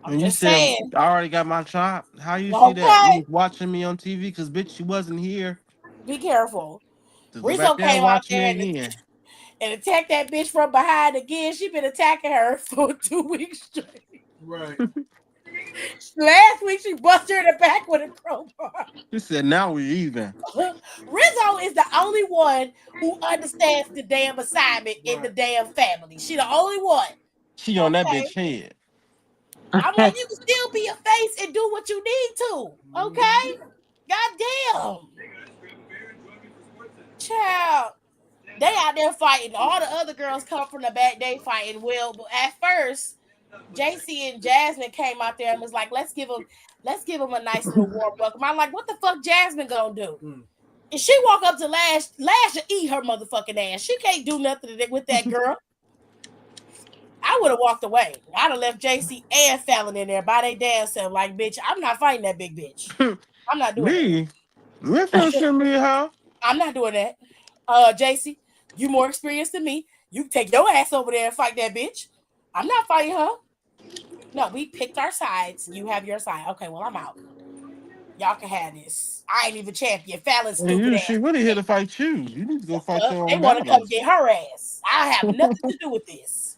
I'm And you just said saying. I already got my shot. How you see that? You Okay. was watching me on TV because bitch, you wasn't here. Be careful. To go back Rizzo there and came out watch me there again. and attacked that bitch from behind again. She been attacking her for 2 weeks straight. Right. Last week she busted her in the back with a crowbar. She said, now we're even. Rizzo is the only one who understands the damn assignment in the damn family. She the only one. She on that bitch head. I want you to still be a face and do what you need to. Okay? God damn. Child. They out there fighting. All the other girls come from the back. They fighting well. But at first, JC and Jasmine came out there and was like, let's give them a nice little warm welcome. I'm like, what the fuck Jasmine gonna do? And she walk up to Lash should eat her motherfucking ass. She can't do nothing with that girl. I would have walked away. I'd have left JC and Fallon in there by their damn self. Like, bitch, I'm not fighting that big bitch. I'm not doing Me? Let's not send me her. I'm not doing that. JC, you more experienced than me. You take your ass over there and fight that bitch. I'm not fighting her. No, we picked our sides. You have your side. Okay, well, I'm out. Y'all can have this. I ain't even champion. Fallon's stupid ass. She really here to fight you. You need to go fight your They own want to come battles. get her ass. I have nothing to do with this.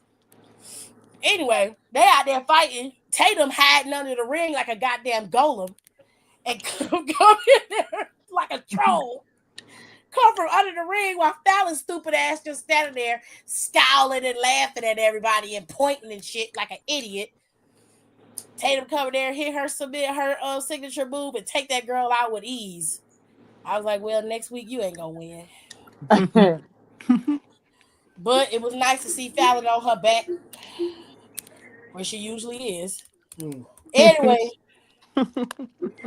Anyway, they out there fighting. Tatum hiding under the ring like a goddamn golem. And come in there like a troll. Come from under the ring while Fallon's stupid ass just standing there scowling and laughing at everybody and pointing and shit like an idiot. Tatum come there, hit her, submit her signature move, and take that girl out with ease. I was like, well, next week you ain't gonna win. But it was nice to see Fallon on her back, where she usually is. Anyway,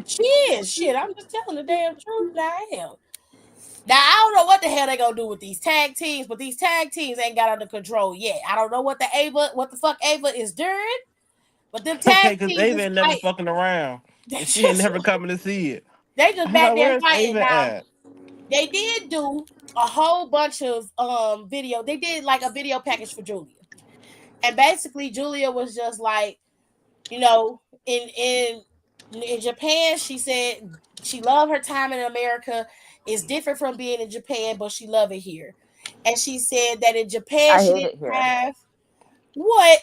she is. Shit, I'm just telling the damn truth. Now I am. Now I don't know what the hell they gonna do with these tag teams, but these tag teams ain't got under control yet. I don't know what the fuck Ava is doing, but them tag Okay, because teams Ava is ain't never fighting. fucking around. And she ain't never coming to see it. They just I'm back like, there where's fighting Ava now. at? They did do a whole bunch of video. They did like a video package for Julia. And basically Julia was just like, in Japan, she said she loved her time in America. It's different from being in Japan, but she loved it here. And she said that in Japan I she hate didn't it here. have what?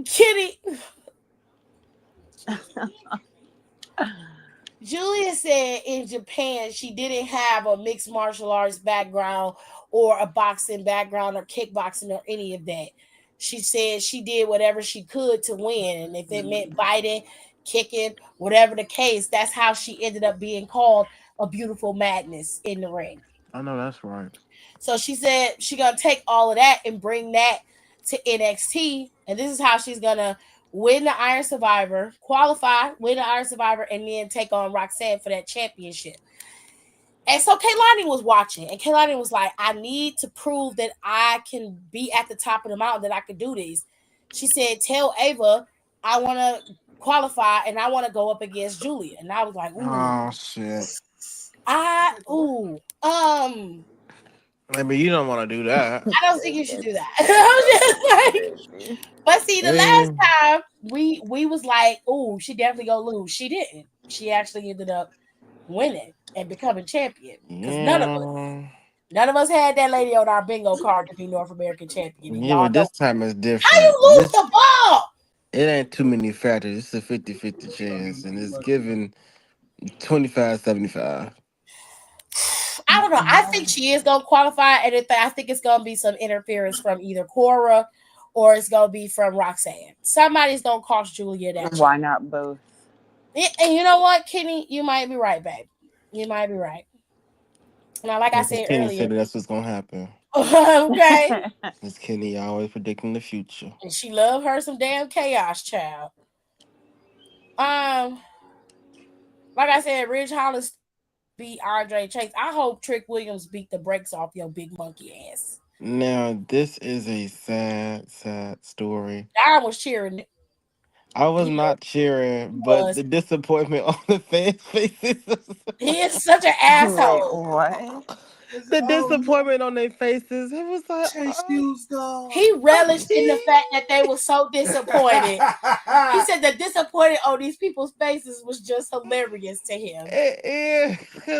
Kitty. Julia said in Japan she didn't have a mixed martial arts background or a boxing background or kickboxing or any of that. She said she did whatever she could to win, and if it meant biting, kicking, whatever the case. That's how she ended up being called a beautiful madness in the ring. I know that's right. So she said she gonna take all of that and bring that to NXT, and this is how she's gonna win the Iron Survivor, qualify, win the Iron Survivor, and then take on Roxanne for that championship. And so Kaylani was watching, and Kaylani was like, I need to prove that I can be at the top of the mountain, that I can do this. She said, tell Ava I want to qualify and I want to go up against Julia. And I was like, ooh. Oh shit. Maybe you don't want to do that. I don't think you should do that. I was just like, but see, the last time we was like, oh, she definitely gonna lose. She didn't. She actually ended up winning and becoming champion. Because none of us had that lady on our bingo card to be North American champion. Yeah, but this time is different. How you lose the ball? It ain't too many factors. It's a 50-50 chance, and it's given 25-75. I don't know. I think she is gonna qualify, and I think it's gonna be some interference from either Cora or it's gonna be from Roxanne. Somebody's gonna cost Julia that. Why not both? And you know what, Kenny? You might be right, babe. You might be right. Now, like I said Kenny earlier, said that's what's gonna happen. Okay. Miss Kenny always predicting the future. And she loved her some damn chaos, child. Like I said, Ridge Hollis beat Andre Chase. I hope Trick Williams beat the brakes off your big monkey ass. Now, this is a sad, sad story. I was cheering. I was not cheering, but the disappointment on the fans' faces. He is such an asshole. What? The disappointment on their faces. It was like, he relished in the fact that they were so disappointed. He said the disappointed on these people's faces was just hilarious to him.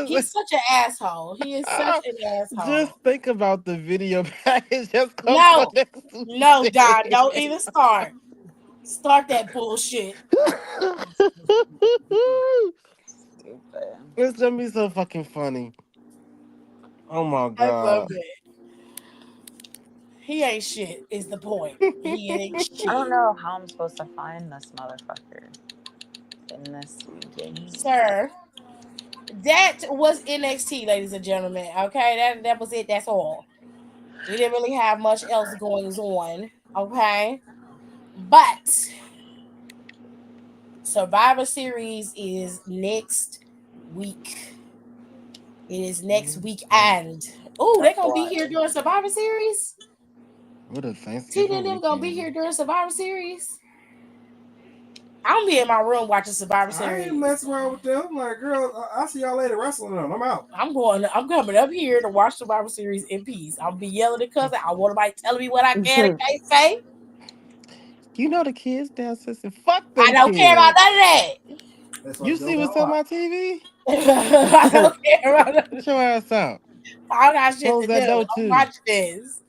He's such an asshole. He is such an asshole. Just think about the video package. No, Don, don't even start. Start that bullshit. It's gonna be so fucking funny. Oh my god. I love it. He ain't shit, is the point. He ain't shit. I don't know how I'm supposed to find this motherfucker in this game. Sir, that was NXT, ladies and gentlemen. Okay, that was it. That's all. We didn't really have much else going on. Okay. But Survivor Series is next week. It is next weekend. Oh, they're gonna be here during Survivor Series. What a Thanksgiving Tina and them gonna be here during Survivor Series. I'm be in my room watching Survivor Series. I ain't messing around with them. I'm like, girl, I'll see y'all later wrestling them. I'm out. I'm coming up here to watch Survivor Series in peace. I'll be yelling at cousin. I want somebody telling me what I can and can't say. You know the kids downstairs and fuck them. I don't care about none of that. You see what's on my TV? I don't care about that. Get your ass out. I got shit to do. I'm watching this.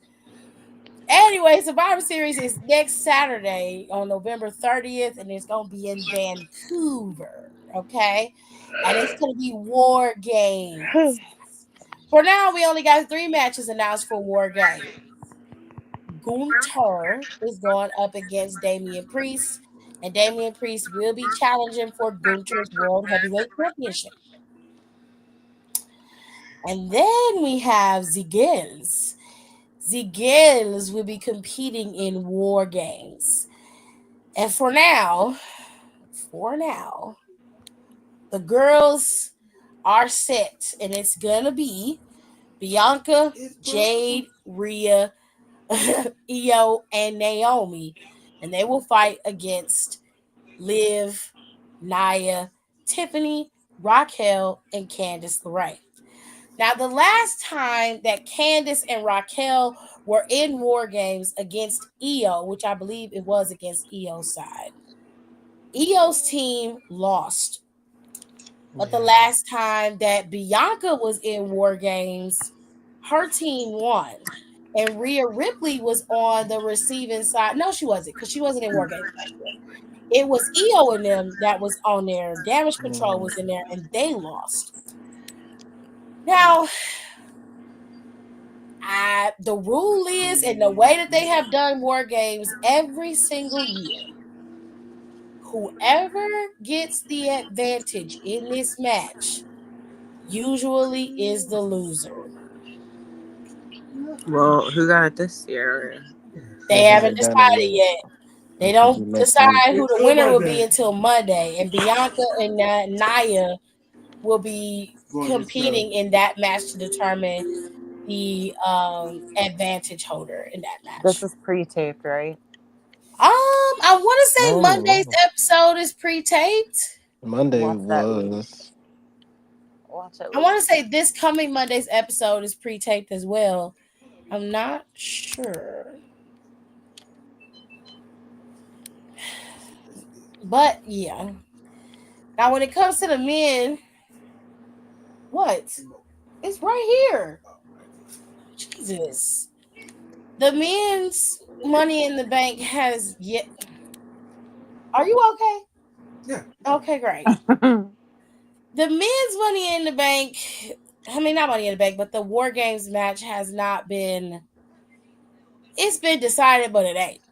Anyway, Survivor Series is next Saturday on November 30th, and it's going to be in Vancouver, okay? And it's going to be War Games. For now, we only got 3 matches announced for War Games. Gunther is going up against Damian Priest, and Damian Priest will be challenging for Gunther's World Heavyweight Championship. And then we have Ziggles. Ziggles will be competing in War Games. And for now, the girls are set, and it's gonna be Bianca, Jade, Rhea, Io, and Naomi, and they will fight against Liv, Nia, Tiffany, Raquel, and Candice LeRae. Now, the last time that Candice and Raquel were in War Games against Io, which I believe it was against Io's side, Io's team lost. But the last time that Bianca was in War Games, her team won. And Rhea Ripley was on the receiving side. No, she wasn't, because she wasn't in War Games last year. It was Io and them that was on there. Damage Control was in there, and they lost. Now, the rule is, and the way that they have done War Games every single year, whoever gets the advantage in this match usually is the loser. Well, who got it this year? They They haven't haven't done it decided yet. yet. They It should be don't next week. decide who the Until winner will be Monday. until Monday, and Bianca and Naya will be Going against each other. competing in that match to determine the advantage holder in that This match. is pre-taped, right? I want to I say don't Monday's know. episode is pre-taped. Monday Watch that week. was. Watch it I week. want to say this coming Monday's episode is pre-taped as well. I'm not sure. But yeah. Now when it comes to the men, what? It's right here. Jesus. The men's money in the bank has yet. Are you okay? Yeah. Okay, great. The men's money in the bank, I mean not money in the bank, but the War Games match has not been, it's been decided, but it ain't.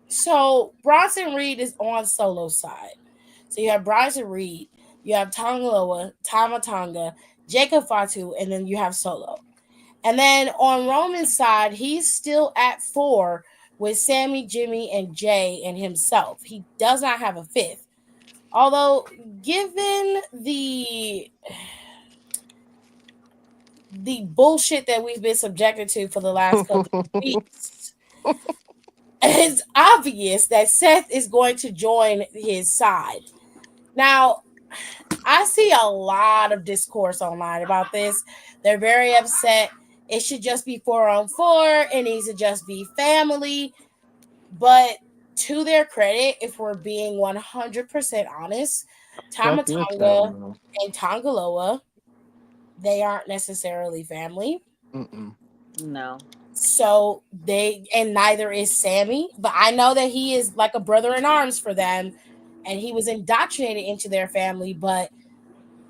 So Bronson Reed is on Solo side. So you have Bronson Reed, you have Tongaloa, Tama Tonga, Jacob Fatu, and then you have Solo. And then on Roman's side, he's still at 4 with Sammy, Jimmy, and Jay and himself. He does not have a fifth. Although, given the bullshit that we've been subjected to for the last couple of weeks, it's obvious that Seth is going to join his side. Now, I see a lot of discourse online about this. They're very upset. It should just be 4-on-4. It needs to just be family. But to their credit, if we're being 100% honest, That is family. Tamatonga and Tongaloa, they aren't necessarily family. Mm-mm. No. So and neither is Sammy, but I know that he is like a brother in arms for them, and he was indoctrinated into their family. But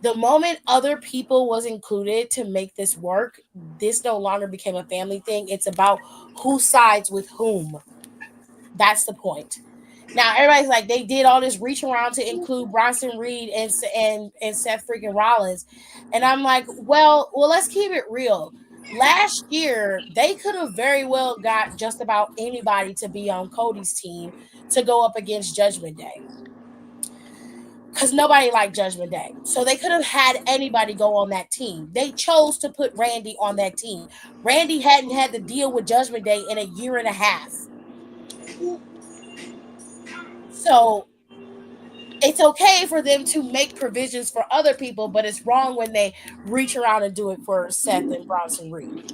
the moment other people was included to make this work, this no longer became a family thing. It's about who sides with whom. That's the point. Now everybody's like, they did all this reach around to include Bronson Reed and Seth freaking Rollins, and I'm like, well, let's keep it real. Last year, they could have very well got just about anybody to be on Cody's team to go up against Judgment Day, because nobody liked Judgment Day. So they could have had anybody go on that team. They chose to put Randy on that team. Randy hadn't had to deal with Judgment Day in a year and a half. So it's okay for them to make provisions for other people, but it's wrong when they reach around and do it for Seth and Bronson Reed.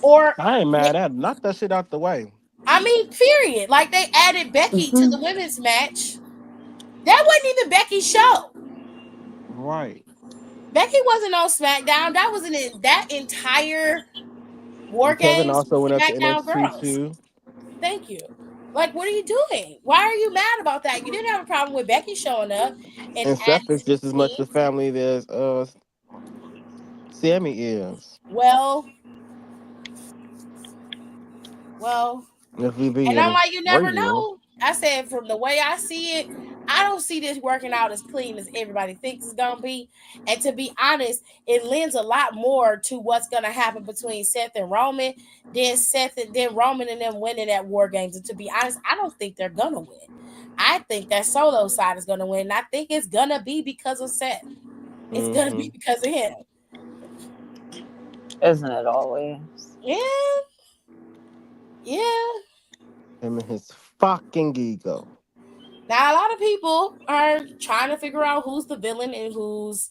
Or, I ain't mad at it. Knock that shit out the way. I mean, period. Like they added Becky to the women's match. That wasn't even Becky's show. Right. Becky wasn't on SmackDown. That wasn't in that entire War And Kevin Games also went up to SmackDown NXT girls. too. Thank you. Like, what are you doing? Why are you mad about that? You didn't have a problem with Becky showing up and And adding Seth is to the just as much the team. family as Sammy is. Well, If we and I'm being like, you never real. know. I said, from the way I see it, I don't see this working out as clean as everybody thinks it's gonna be. And to be honest, it lends a lot more to what's gonna happen between Seth and Roman than Roman and them winning at War Games. And to be honest, I don't think they're gonna win. I think that Solo side is gonna win. And I think it's gonna be because of Seth. It's gonna be because of him. Isn't it always? Yeah. Yeah. Him and his fucking ego. Now, a lot of people are trying to figure out who's the villain and who's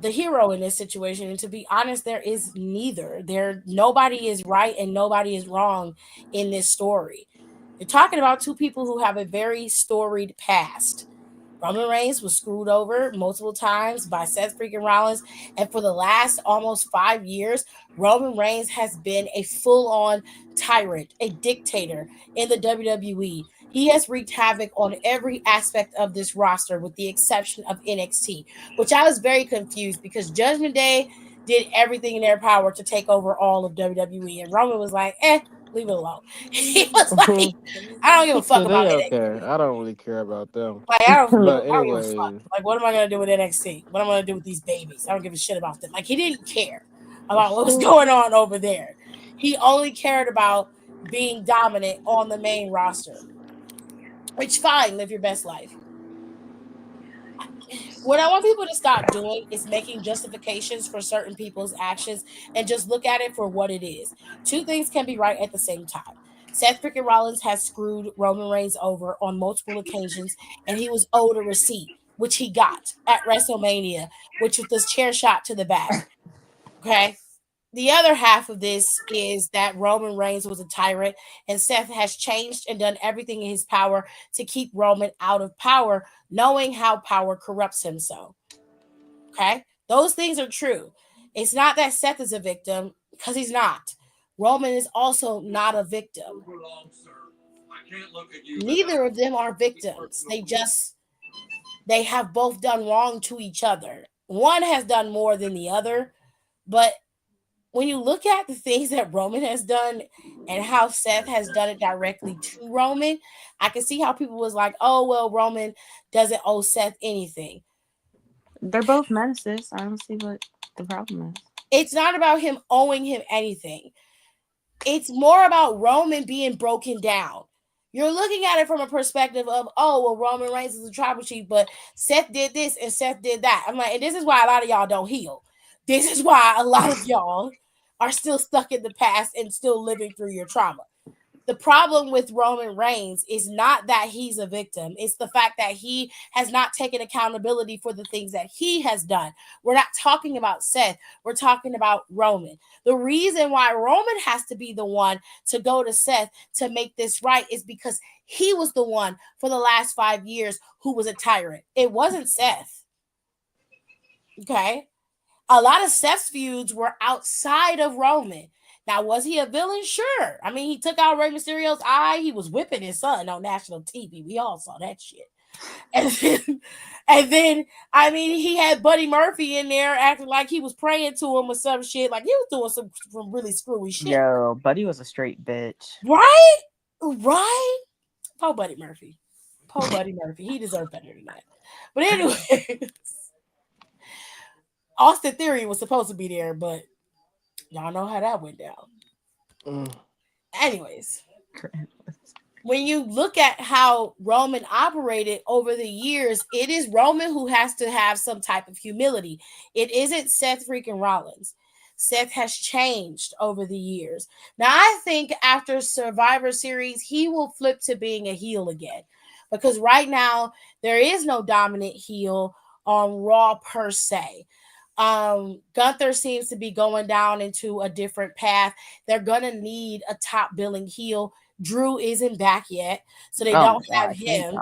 the hero in this situation. And to be honest, there is neither. Nobody is right and nobody is wrong in this story. You're talking about two people who have a very storied past. Roman Reigns was screwed over multiple times by Seth freaking Rollins. And for the last almost 5 years, Roman Reigns has been a full-on tyrant, a dictator in the WWE. He has wreaked havoc on every aspect of this roster with the exception of NXT, which I was very confused because Judgment Day did everything in their power to take over all of WWE. And Roman was like, Leave it alone. He was like, I don't give a fuck about They NXT. okay. I don't really care about them. Like But I don't give a fuck. anyway, Like what am I gonna do with NXT? What am I gonna do with these babies? I don't give a shit about them. Like he didn't care about what was going on over there. He only cared about being dominant on the main roster. Which fine, live your best life. What I want people to stop doing is making justifications for certain people's actions and just look at it for what it is. Two things can be right at the same time. Seth freaking Rollins has screwed Roman Reigns over on multiple occasions, and he was owed a receipt, which he got at WrestleMania, which was this chair shot to the back. Okay. The other half of this is that Roman Reigns was a tyrant, and Seth has changed and done everything in his power to keep Roman out of power, knowing how power corrupts him so. Okay? Those things are true. It's not that Seth is a victim, because he's not. Roman is also not a victim. Neither of them are victims. They have both done wrong to each other. One has done more than the other, but when you look at the things that Roman has done and how Seth has done it directly to Roman, I can see how people was like, "Oh well, Roman doesn't owe Seth anything." They're both menaces. I don't see what the problem is. It's not about him owing him anything. It's more about Roman being broken down. You're looking at it from a perspective of, oh, well, Roman Reigns is a tribal chief, but Seth did this and Seth did that. I'm like, and this is why a lot of y'all don't heal. This is why a lot of y'all are still stuck in the past and still living through your trauma. The problem with Roman Reigns is not that he's a victim. It's the fact that he has not taken accountability for the things that he has done. We're not talking about Seth. We're talking about Roman. The reason why Roman has to be the one to go to Seth to make this right is because he was the one for the last 5 years who was a tyrant. It wasn't Seth. Okay? A lot of Seth's feuds were outside of Roman. Now, was he a villain? Sure. I mean, he took out Rey Mysterio's eye. He was whipping his son on national TV. We all saw that shit. And then, I mean, he had Buddy Murphy in there acting like he was praying to him or some shit. Like he was doing some really screwy shit. Yo, Buddy was a straight bitch. Right? Right? Poor Buddy Murphy. Poor Buddy Murphy. He deserved better than that. But anyway, Austin Theory was supposed to be there, but y'all know how that went down. Anyways, when you look at how Roman operated over the years, it is Roman who has to have some type of humility. It isn't Seth freaking Rollins. Seth has changed over the years. Now, I think after Survivor Series, he will flip to being a heel again. Because right now, there is no dominant heel on Raw per se. Gunther seems to be going down into a different path. They're gonna need a top billing heel. Drew isn't back yet, so they don't have him.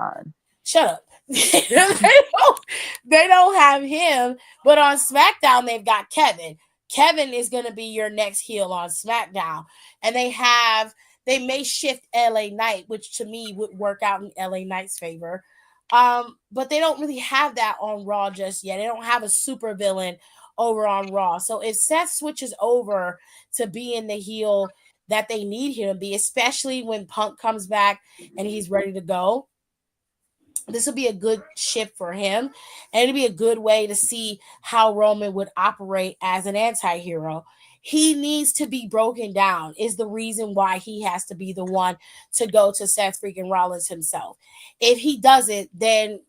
Shut up. they don't have him, but on SmackDown they've got Kevin. Kevin is going to be your next heel on SmackDown, and they may shift LA Knight, which to me would work out in LA Knight's favor. But they don't really have that on Raw just yet. They don't have a super villain over on Raw. So if Seth switches over to being the heel that they need him to be, especially when Punk comes back and he's ready to go, this will be a good shift for him, and it'll be a good way to see how Roman would operate as an anti-hero. He needs to be broken down is the reason why he has to be the one to go to Seth freaking Rollins himself. If he doesn't, then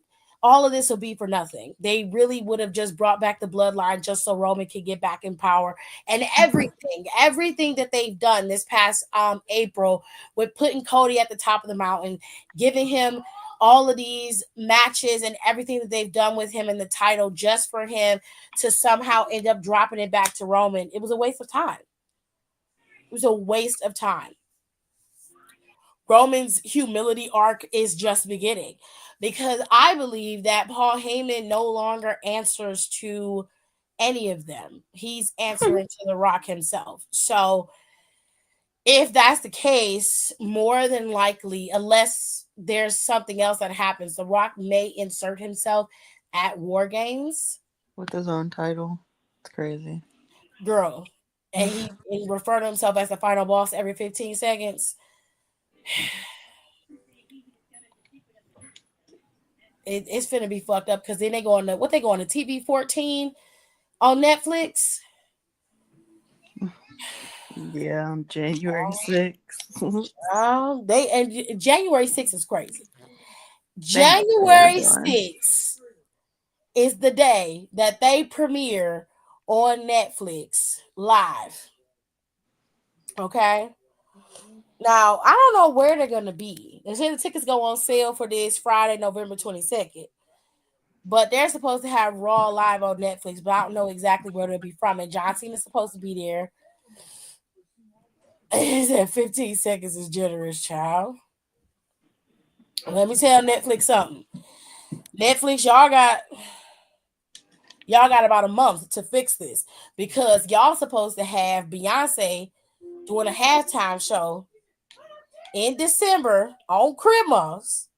all of this will be for nothing. They really would have just brought back the bloodline just so Roman could get back in power. And everything that they've done this past April with putting Cody at the top of the mountain, giving him all of these matches and everything that they've done with him in the title just for him to somehow end up dropping it back to Roman. It was a waste of time. It was a waste of time. Roman's humility arc is just beginning because I believe that Paul Heyman no longer answers to any of them. He's answering to The Rock himself. So if that's the case, more than likely, unless there's something else that happens, The Rock may insert himself at War Games with his own title. It's crazy. Girl, and he referred to himself as the final boss every 15 seconds. It's finna be fucked up because then they go on the TV 14 on Netflix. Yeah, on January 6th. January 6th is crazy. They know what they're January doing. 6th is the day that they premiere on Netflix live. Okay. Now, I don't know where they're going to be. They say the tickets go on sale for this Friday, November 22nd. But they're supposed to have Raw live on Netflix, but I don't know exactly where they'll be from. And John Cena's supposed to be there. He said 15 seconds is generous, child. Let me tell Netflix something. Netflix, y'all got about a month to fix this because y'all supposed to have Beyonce doing a halftime show in December on Christmas.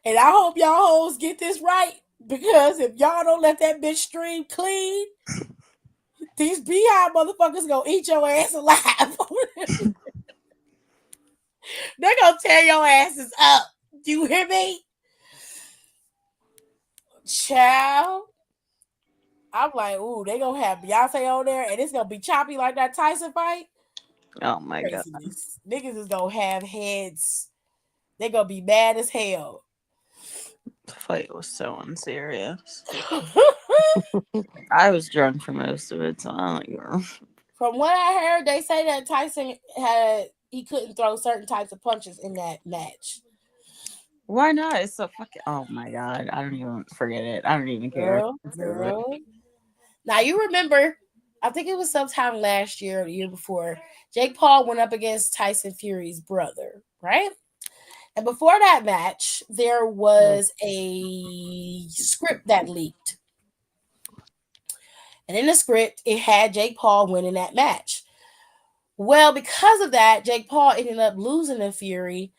And I hope y'all hoes get this right because if y'all don't let that bitch stream clean, these Beehive motherfuckers gonna eat your ass alive. They're gonna tear your asses up. Do you hear me? Child. I'm like, ooh, they gonna have Beyonce on there and it's gonna be choppy like that Tyson fight. Oh my god. Niggas is gonna have heads. They're gonna be mad as hell. The fight was so unserious. I was drunk for most of it, so I don't. From what I heard, they say that Tyson he couldn't throw certain types of punches in that match. Why not? It's so fucking. Oh my god! I don't even forget it. I don't even care. Girl. Now you remember, I think it was sometime last year or the year before, Jake Paul went up against Tyson Fury's brother, right? And before that match, there was a script that leaked. And in the script, it had Jake Paul winning that match. Well, because of that, Jake Paul ended up losing to Fury,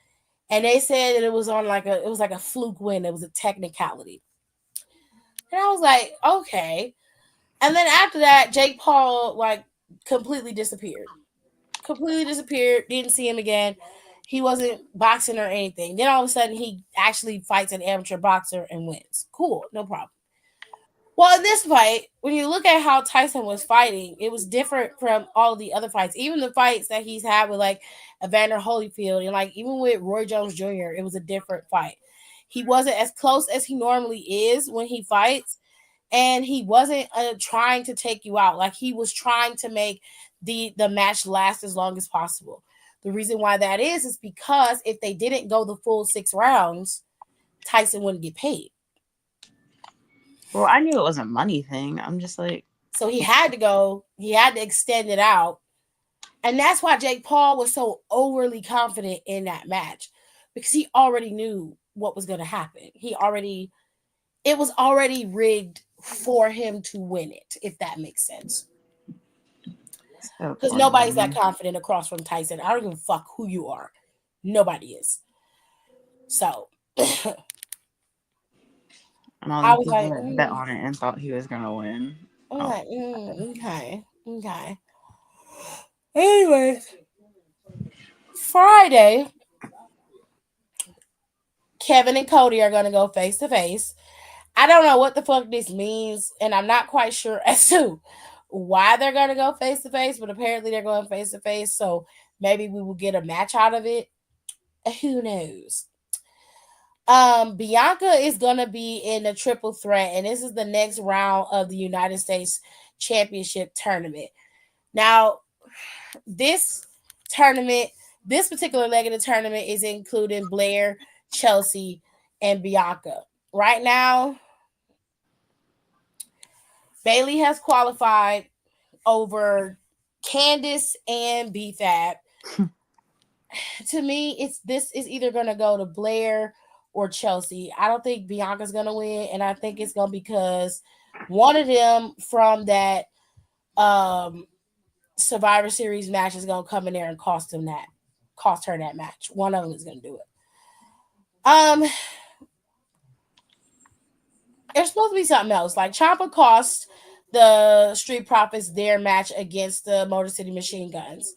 and they said that it was like a fluke win. It was a technicality. And I was like, okay. And then after that, Jake Paul completely disappeared. Didn't see him again. He wasn't boxing or anything. Then all of a sudden he actually fights an amateur boxer and wins. Cool, no problem. Well, in this fight, when you look at how Tyson was fighting, it was different from all the other fights. Even the fights that he's had with Evander Holyfield and even with Roy Jones Jr., it was a different fight. He wasn't as close as he normally is when he fights, and he wasn't trying to take you out. Like he was trying to make the match last as long as possible. The reason why that is because if they didn't go the full 6 rounds, Tyson wouldn't get paid. Well, I knew it was a money thing. I'm just like, so he had to extend it out. And that's why Jake Paul was so overly confident in that match because he already knew what was going to happen. It was already rigged for him to win it, if that makes sense. Because nobody's that confident across from Tyson. I don't give a fuck who you are. Nobody is. So I was like, bet on it and thought he was gonna win. Okay. Anyways, Friday, Kevin and Cody are gonna go face to face. I don't know what the fuck this means, and I'm not quite sure as to why they're gonna go face to face, but apparently they're going face to face, so maybe we will get a match out of it. Who knows? Bianca is gonna be in a triple threat, and this is the next round of the United States Championship tournament. Now, this particular leg of the tournament is including Blair, Chelsea, and Bianca. Right now, Bailey has qualified over Candice and BFAB. To me, this is either going to go to Blair or Chelsea. I don't think Bianca's going to win, and I think it's going to be because one of them from that Survivor Series match is going to come in there and cost her that match. One of them is going to do it. There's supposed to be something else. Like Ciampa cost the Street Profits their match against the Motor City Machine Guns,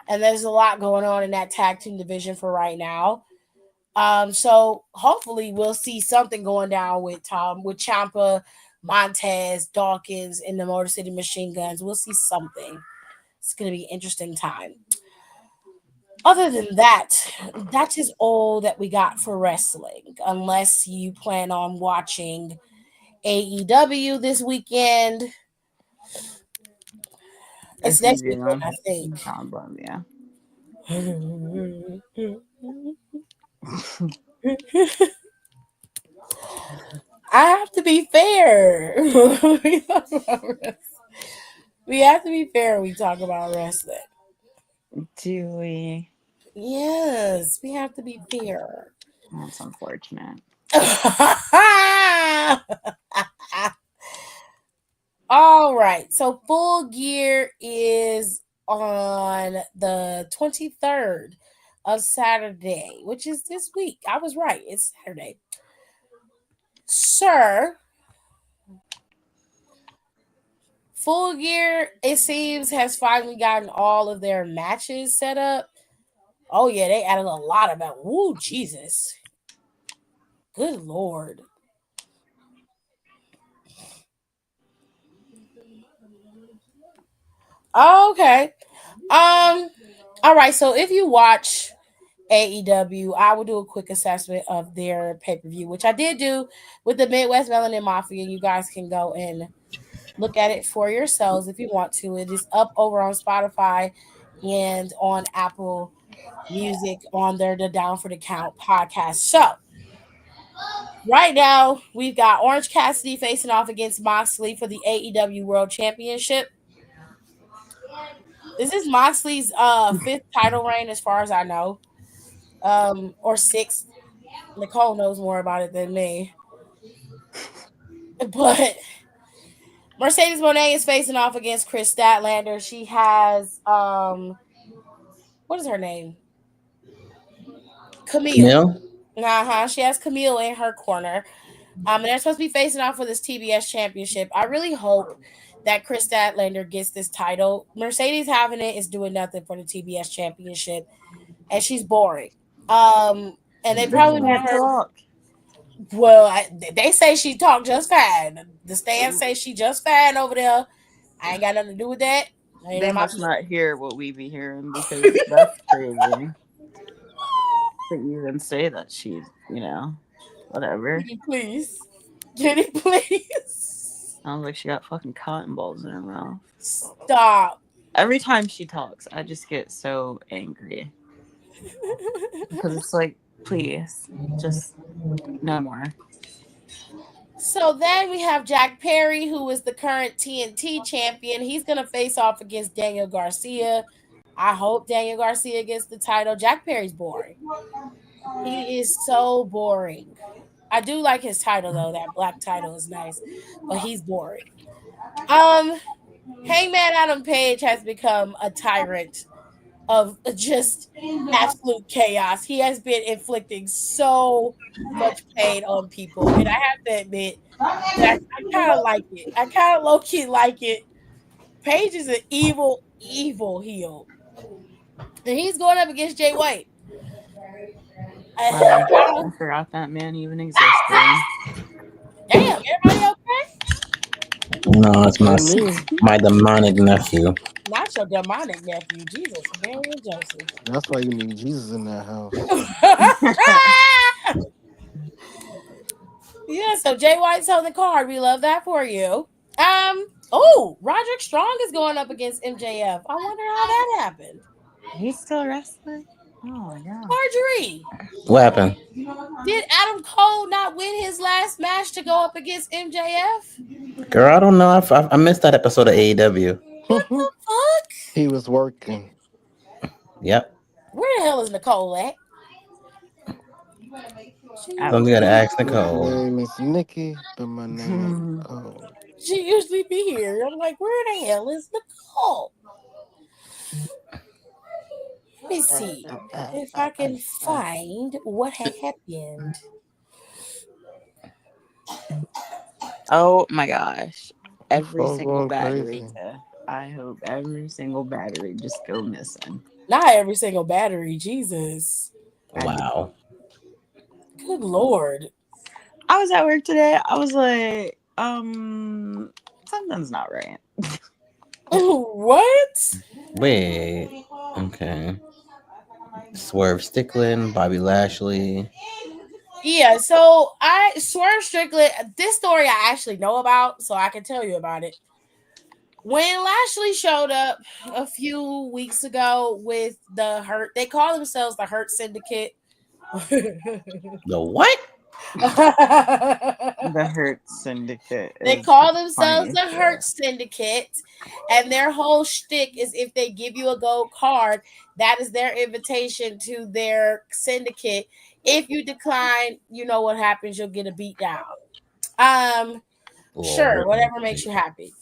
and there's a lot going on in that tag team division for right now. So hopefully we'll see something going down with Ciampa, Montez, Dawkins, and the Motor City Machine Guns. We'll see something. It's gonna be an interesting time. Other than that, that is all that we got for wrestling. Unless you plan on watching AEW this weekend. It's If you next weekend, do, I think. problem, yeah. I have to be fair. We have to be fair when we talk about wrestling. Do we? Yes, we have to be fair. That's unfortunate. All right. So Full Gear is on the 23rd of Saturday, which is this week. I was right. It's Saturday. Sir, Full Gear, it seems, has finally gotten all of their matches set up. Oh, yeah, they added a lot of it. Woo, Jesus. Good Lord. Okay. All right. So if you watch AEW, I will do a quick assessment of their pay per view, which I did do with the Midwest Melanin Mafia. You guys can go and look at it for yourselves if you want to. It is up over on Spotify and on Apple Music on the Down for the Count podcast. So right now we've got Orange Cassidy facing off against Moxley for the AEW World Championship. This is Moxley's fifth title reign, as far as I know, or sixth. Nicole knows more about it than me. But Mercedes Moné is facing off against Chris Statlander. She has what is her name? Camille. Camille? She has Camille in her corner. And they're supposed to be facing off for this TBS championship. I really hope that Chris Statlander gets this title. Mercedes having it is doing nothing for the TBS championship, and she's boring. And they probably want her. Talk. Well, they say she talked just fine. The stands say she just fine over there. I ain't got nothing to do with that. Ain't They in my must not hear what we be hearing because that's crazy. To even say that she's, whatever. Kitty, please. Kitty, please. Sounds like she got fucking cotton balls in her mouth. Stop. Every time she talks, I just get so angry. Because it's like, please, just no more. So then we have Jack Perry, who is the current TNT champion. He's going to face off against Daniel Garcia. I hope Daniel Garcia gets the title. Jack Perry's boring. He is so boring. I do like his title, though. That black title is nice, but he's boring. Hangman Adam Page has become a tyrant of just absolute chaos. He has been inflicting so much pain on people, and I have to admit that I kind of like it. I kind of low key like it. Page is an evil, evil heel, and he's going up against Jay White. I forgot that man even existed. Damn, everybody okay? No, it's my demonic nephew. Not your demonic nephew, Jesus, Mary and Joseph. That's why you need Jesus in that house. Yeah, so Jay White's on the card. We love that for you. Oh, Roderick Strong is going up against MJF. I wonder how that happened. He's still wrestling? Oh my god. Marjorie. What happened? Did Adam Cole not win his last match to go up against MJF? Girl, I don't know. I missed that episode of AEW. What the fuck? He was working. Yep. Where the hell is Nicole at? Something gotta ask Nicole. My name is Nikki, but my name is Nicole. She usually be here. I'm like, where the hell is Nicole? Let me see if I can find what had happened. Oh my gosh. Every Phone single going battery. crazy. I hope every single battery just go missing. Not every single battery. Jesus. I do. Wow. Good Lord. I was at work today. I was like, something's not right. What? Wait. Okay. Swerve Strickland, Bobby Lashley. Yeah, so I Swerve Strickland, this story I actually know about, so I can tell you about it. When Lashley showed up a few weeks ago with the Hurt, they call themselves the Hurt Syndicate. The what? The Hurt Syndicate They is the call themselves funniest the Hurt shit. Syndicate, and their whole shtick is if they give you a gold card, that is their invitation to their syndicate. If you decline, you know what happens. You'll get a beat down. Um, sure, Lord. whatever makes you happy.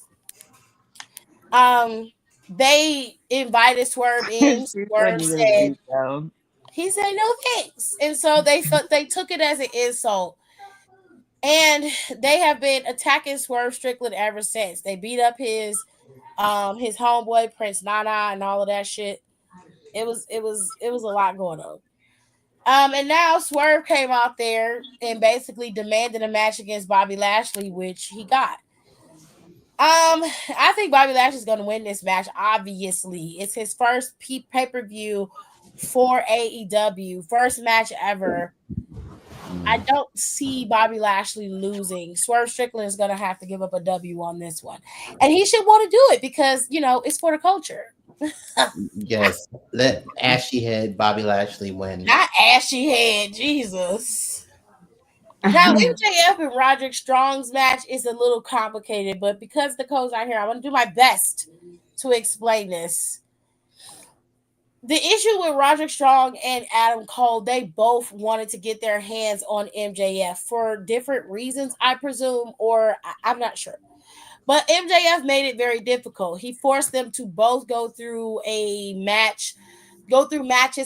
Um, they invited Swerve in. She said Swerve you gonna said beat down. he said no thanks, and so they took it as an insult. And they have been attacking Swerve Strickland ever since. They beat up his homeboy Prince Nana and all of that shit. It was a lot going on. And now Swerve came out there and basically demanded a match against Bobby Lashley, which he got. I think Bobby Lashley's going to win this match. Obviously, it's his first pay per view for AEW, first match ever. I Mm. don't see Bobby Lashley losing. Swerve Strickland is going to have to give up a W on this one. And he should want to do it because, it's for the culture. Yes. Let Ashy Head Bobby Lashley win. Not ashy head, Jesus. Now, MJF and Roderick Strong's match is a little complicated, but because the code's not here, I want to do my best to explain this. The issue with Roderick Strong and Adam Cole, they both wanted to get their hands on MJF for different reasons, I presume, or I'm not sure. But MJF made it very difficult. He forced them to both go through matches.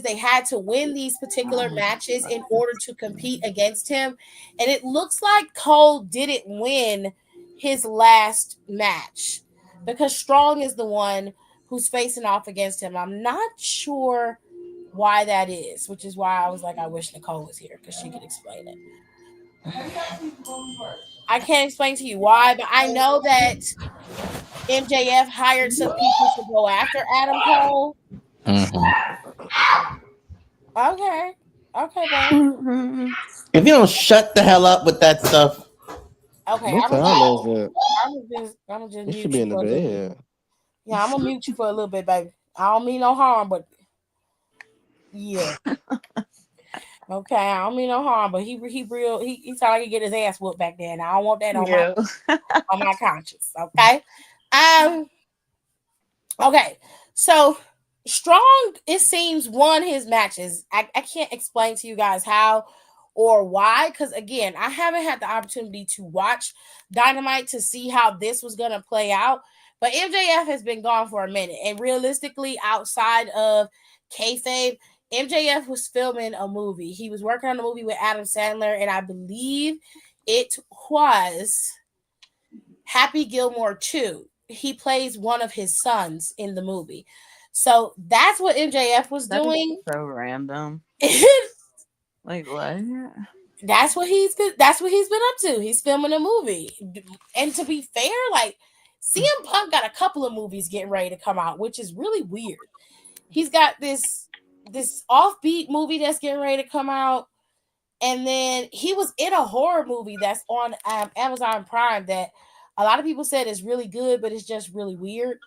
They had to win these particular matches in order to compete against him. And it looks like Cole didn't win his last match because Strong is the one who's facing off against him. I'm not sure why that is, which is why I was like, I wish Nicole was here because she could explain it. I can't explain to you why, but I know that MJF hired some people to go after Adam Cole. Mhm. Okay. Okay, babe. If you don't shut the hell up with that stuff. Okay, What time is it? I'm gonna just You should mute be you in the for a little bit. bed. Yeah, I'm gonna mute you for a little bit, baby. I don't mean no harm, but yeah. Okay, I don't mean no harm, but he sound like he get his ass whooped back there, and I don't want that Yeah. on my conscience. Okay. Um. Okay. So Strong, it seems, won his matches. I can't explain to you guys how or why, because again, I haven't had the opportunity to watch Dynamite to see how this was gonna play out. But MJF has been gone for a minute, and realistically, outside of kayfabe, MJF was filming a movie. He was working on a movie with Adam Sandler, and I believe it was Happy Gilmore 2. He plays one of his sons in the movie. So that's what MJF was That is doing. so random. Like what? That's what he's been up to. He's filming a movie. And to be fair, like CM Punk got a couple of movies getting ready to come out, which is really weird. He's got this offbeat movie that's getting ready to come out. And then he was in a horror movie that's on Amazon Prime that a lot of people said is really good, but it's just really weird.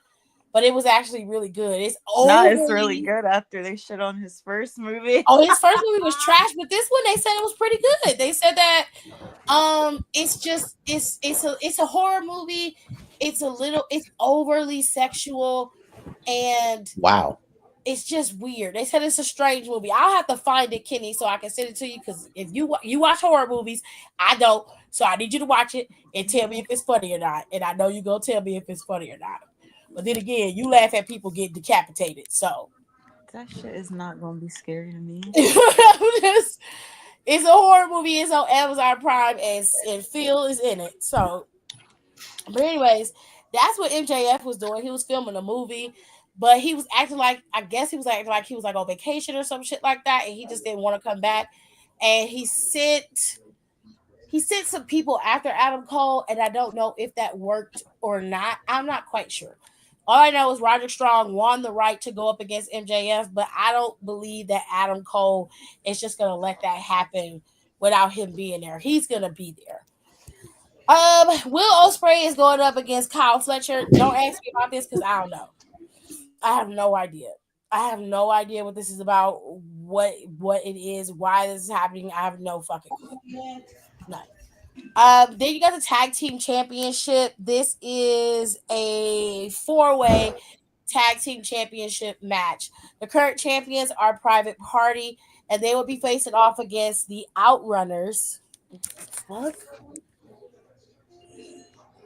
But it was actually really good. It's No, it's really overly. good after they shit on his first movie. Oh, his first movie was trash, but this one they said it was pretty good. They said that it's just it's a horror movie. It's overly sexual and Wow. it's just weird. They said it's a strange movie. I'll have to find it, Kenny, so I can send it to you. Because if you watch horror movies, I don't. So I need you to watch it and tell me if it's funny or not. And I know you're gonna tell me if it's funny or not. But then again, you laugh at people getting decapitated. So That shit is not gonna be scary to me. it's a horror movie. It's on Amazon Prime, and Phil is in it. So But anyways, that's what MJF was doing. He was filming a movie, but he was acting like, I guess he was acting like he was like on vacation or some shit like that, and he just didn't want to come back. And he sent some people after Adam Cole, and I don't know if that worked or not. I'm not quite sure. All I know is Roderick Strong won the right to go up against MJF, but I don't believe that Adam Cole is just gonna let that happen without him being there. He's gonna be there. Will Ospreay is going up against Kyle Fletcher. Don't ask me about this because I don't know. I have no idea. I have no idea what this is about, what it is, why this is happening. I have no fucking clue. None. Then you got the tag team championship. This is a 4-way tag team championship match. The current champions are Private Party, and they will be facing off against the Outrunners. Fuck.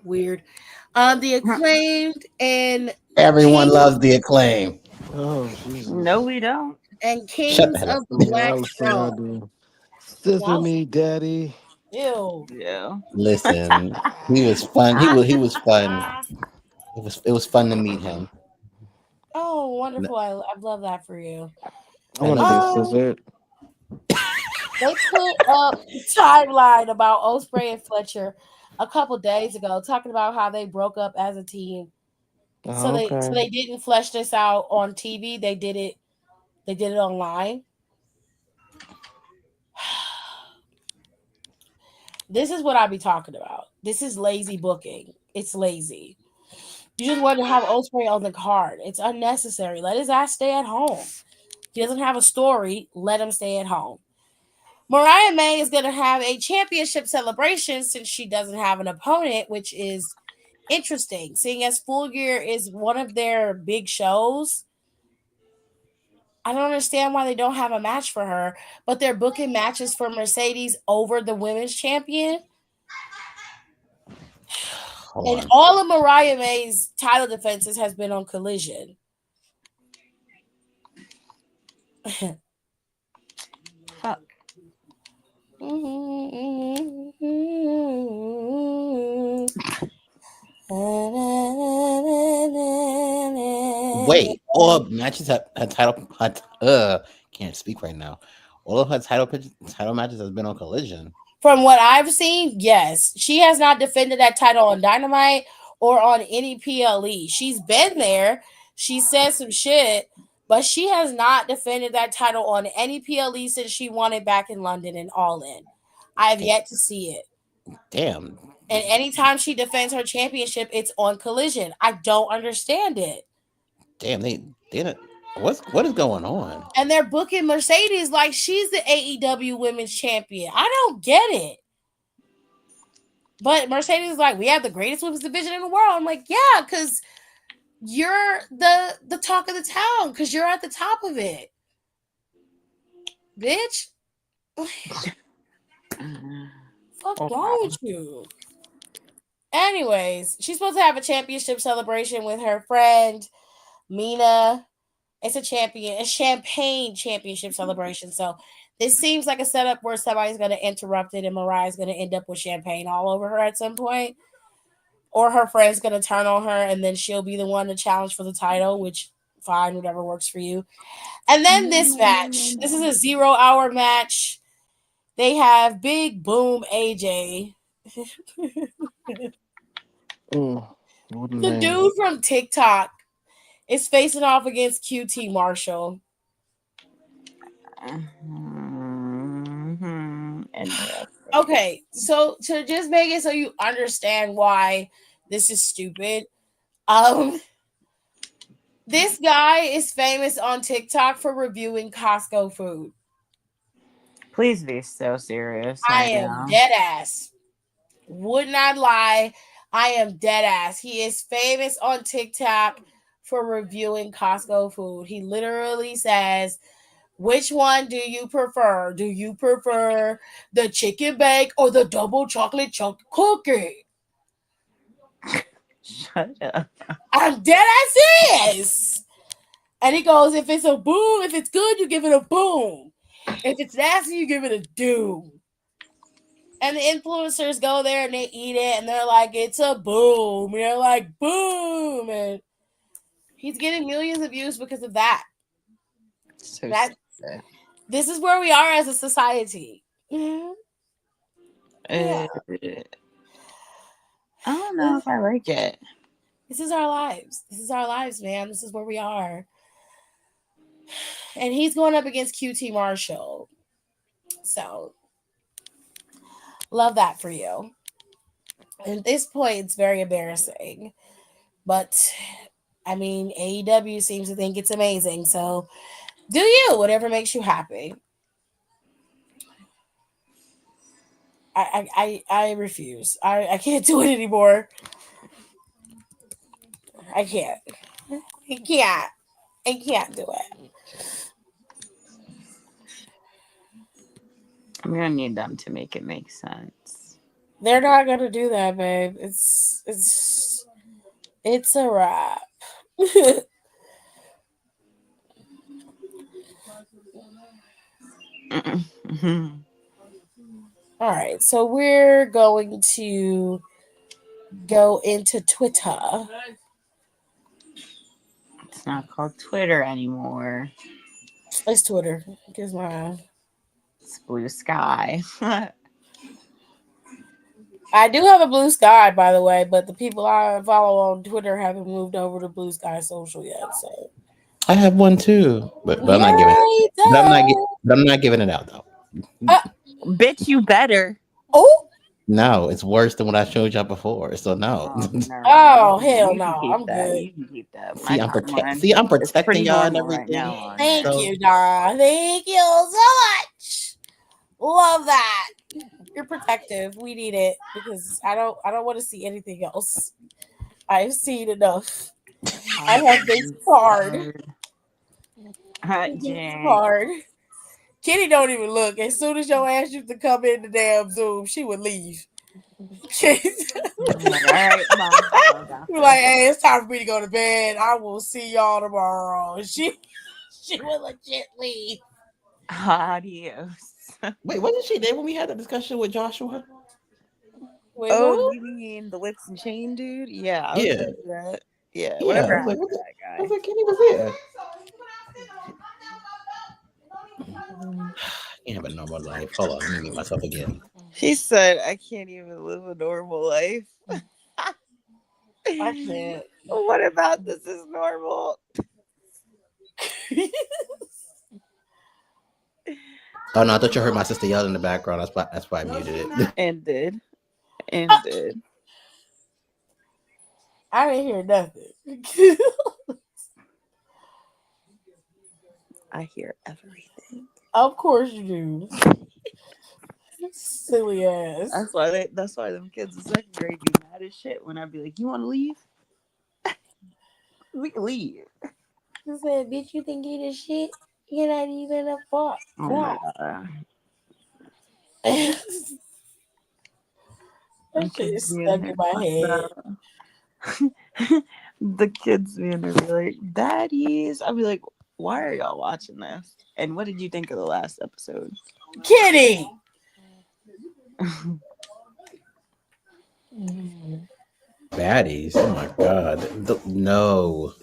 Weird. The Acclaimed and Everyone King loves the Acclaim. Oh Jesus! No, we don't. and Shut Kings the hell up. of the Yeah, Black I'll say I Throne. do. Well, Scissor me, daddy. ew. Yeah. Listen, he was fun. He was fun. It was fun to meet him. Oh, wonderful. I love that for you. I I want to know. be Um, scissored. they put up a timeline about Osprey and Fletcher a couple days ago, talking about how they broke up as a team. So Oh, they okay. didn't flesh this out on TV. They did it online. This is what I be talking about. This is lazy booking. It's lazy. You just want to have Osprey on the card. It's unnecessary. Let his ass stay at home. He doesn't have a story. Let him stay at home. Mariah May is going to have a championship celebration since she doesn't have an opponent, which is interesting. Seeing as Full Gear is one of their big shows, I don't understand why they don't have a match for her, but they're booking matches for Mercedes over the women's champion. Hold And on. all of Mariah May's title defenses has been on Collision. Fuck. Wait, all matches had title. Can't speak right now. All of her title matches has been on Collision. From what I've seen, yes. She has not defended that title on Dynamite or on any PLE. She's been there. She said some shit, but she has not defended that title on any PLE since she won it back in London and All In. I have Damn, yet to see it. damn, And anytime she defends her championship, it's on Collision. I don't understand it. damn. They not, what is going on? And they're booking Mercedes like she's the AEW Women's Champion. I don't get it. But Mercedes is like, we have the greatest women's division in the world. I'm like, yeah, because you're the talk of the town, because you're at the top of it, bitch. Fuck wrong with you? Anyways, she's supposed to have a championship celebration with her friend Mina. It's a champagne championship celebration. So this seems like a setup where somebody's going to interrupt it and Mariah's going to end up with champagne all over her at some point. Or her friend's going to turn on her and then she'll be the one to challenge for the title, which fine, whatever works for you. And then this match. This is a 0-hour match. They have Big Boom AJ. What a The name. dude from TikTok is facing off against QT Marshall. Okay, so to just make it so you understand why this is stupid, this guy is famous on TikTok for reviewing Costco food. Please be so serious I right am now. dead ass. Would not lie. I am dead ass. He is famous on TikTok for reviewing Costco food. He literally says, which one do you prefer? Do you prefer the chicken bake or the double chocolate chunk cookie? Shut up. I'm dead ass serious. And he goes, if it's a boom, if it's good, you give it a boom. If it's nasty, you give it a doom. And the influencers go there and they eat it and they're like, it's a boom. And they're like, boom. And he's getting millions of views because of that. So That stupid. this is where we are as a society. Yeah. Yeah. I don't know if I like it. This is our lives. This is our lives, man. This is where we are. And he's going up against QT Marshall. So, love that for you. At this point, it's very embarrassing. But, I mean, AEW seems to think it's amazing. So, do you. Whatever makes you happy. I refuse. I can't do it anymore. I can't. I can't. I can't do it. I'm gonna need them to make it make sense. They're not gonna do that, babe. It's a wrap. All right, so we're going to go into Twitter. It's not called Twitter anymore. It's Twitter. Here's my. It's Blue Sky. I do have a Blue Sky, by the way, but the people I follow on Twitter haven't moved over to Blue Sky Social yet. So I have one too, but I'm not giving it. But I'm not giving it out though. Bitch, you better. Oh. No, it's worse than what I showed y'all before. So no. Oh hell no, I'm good. You can keep that. See, I'm protecting y'all and everything. Right Thank you, Dara. Thank you so much. Love that. You're protective. We need it because I don't want to see anything else. I've seen enough. I have been hard. Hard. Kitty don't even look. As soon as your ass used to come in the damn Zoom, she would leave. All right, you're like, hey, it's time for me to go to bed. I will see y'all tomorrow. She would legit leave. Adios. Wait, wasn't she there when we had the discussion with Joshua? Wait, who? You mean the whips and chain dude? Yeah, I Yeah. was ready for that. Yeah, Yeah, whatever. I was like, that guy. I was like, Kenny was there. I can't have a normal life. Hold on, let me mute myself again. He said, I can't even live a normal life. I can't. What about this is normal? Oh no, I thought you heard my sister yell in the background. That's why I muted it. And did. I didn't hear nothing. I hear everything. Of course you do. Silly ass. That's why them kids in second grade be mad as shit when I be like, you want to leave? We can leave. I said, bitch, you think you the shit? You're not even a fuck. Oh my god. That shit is stuck in my head. The kids being there be like, daddies. I'll be like, why are y'all watching this? And what did you think of the last episode? Kitty! Baddies. Oh my god. No.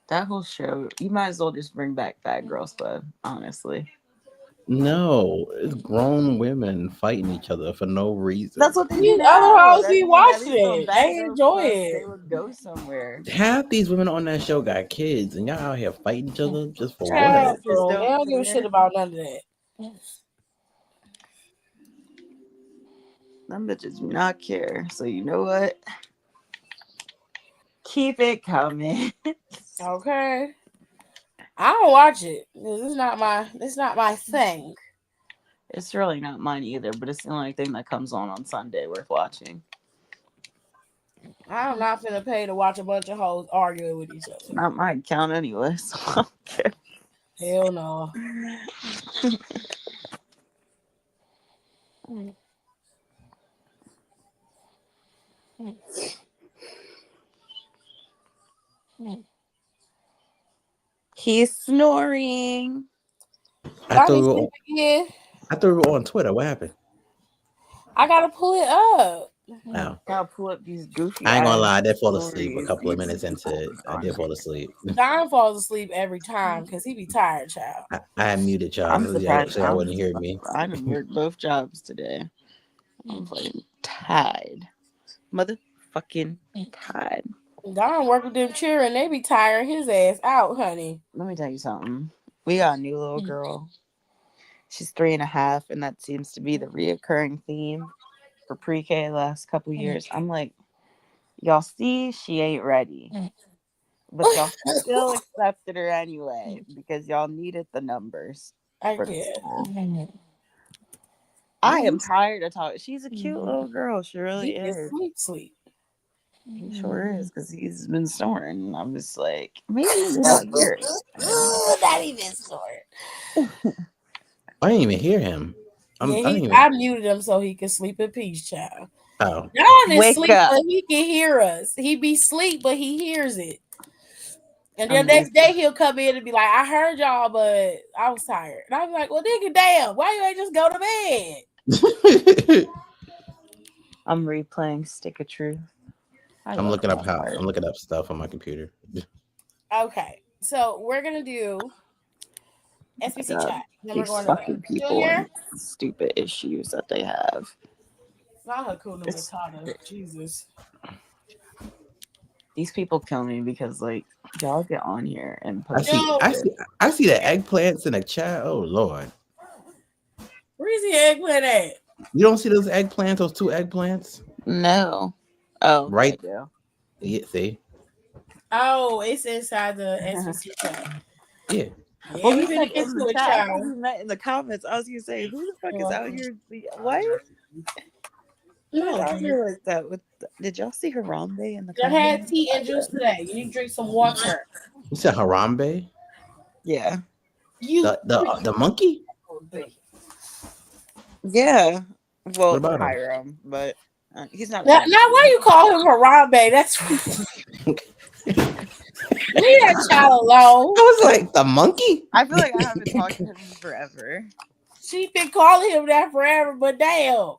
That whole show, you might as well just bring back Bad Girls Club, honestly. No, it's grown women fighting each other for no reason. That's what they do. Other hoes be watching it. They enjoy it. They would go somewhere. Half these women on that show got kids, and y'all out here fighting each other just for what? what? They don't give a shit about none of that. Them bitches do not care. So you know what? Keep it coming. Okay. I don't watch it. It's not my thing. It's really not mine either, but it's the only thing that comes on Sunday worth watching. I'm not finna pay to watch a bunch of hoes arguing with each other. It's not my account anyway, so I don't care. Hell no. He's snoring. I threw it on Twitter. What happened? I gotta pull it up. Oh. Gotta pull up these goofy. I ain't gonna lie, I did fall Gotta pull up these asleep a goofy couple of ass minutes into stories. it. I These did fall people asleep. on here. Don falls asleep every time because he be tired, child. I had muted y'all I'm so surprised. y'all wouldn't hear me. I done worked both jobs today. I'm fucking tired, motherfucking tired. Don work with them children, they be tiring his ass out, honey. Let me tell you something. We got a new little girl. She's 3.5, and that seems to be the reoccurring theme for pre-K the last couple years. I'm like, y'all see, she ain't ready, but y'all still accepted her anyway because y'all needed the numbers I for the get. school. I am tired of talking. She's a cute little girl. She really He is is. sleep. He sure is because he's been snoring. I'm just like, maybe y'all hear it. Not even snort. I didn't even hear him. Yeah, I muted him so he could sleep in peace, child. Oh. Don is Wake sleep, up. but he can hear us. He be sleep, but he hears it. And then next day he'll come in and be like, I heard y'all, but I was tired. And I'm like, well, nigga, damn, why you ain't just go to bed? I'm replaying Stick of Truth. I'm looking up stuff on my computer. Okay, so we're gonna do SBC chat. Then we're These going fucking to people Junior. and stupid issues that they have. Not Hakuna Matata. Jesus. These people kill me because like y'all get on here and I post. see the eggplants in the chat. Oh Lord. Where's the eggplant at? You don't see those eggplants, those 2 eggplants? No. Oh, right. Yeah. Yeah, see? Oh, it's inside the SBC chat. Yeah. Yeah, Well, we he finna said get in to the a chat. I thought child. we met in the comments. I was gonna say, who the fuck is out here? What? Who's out here like that? Did y'all see Harambe in the I had comments? tea and juice today. You need to drink some water. You said Harambe? Yeah. You The monkey? Yeah. Well, What about him? Hiram, but he's not. now why you call him Harambe? That's leave that child alone. I was like, the monkey? I feel like I haven't talked to him in forever. She been calling him that forever, but damn.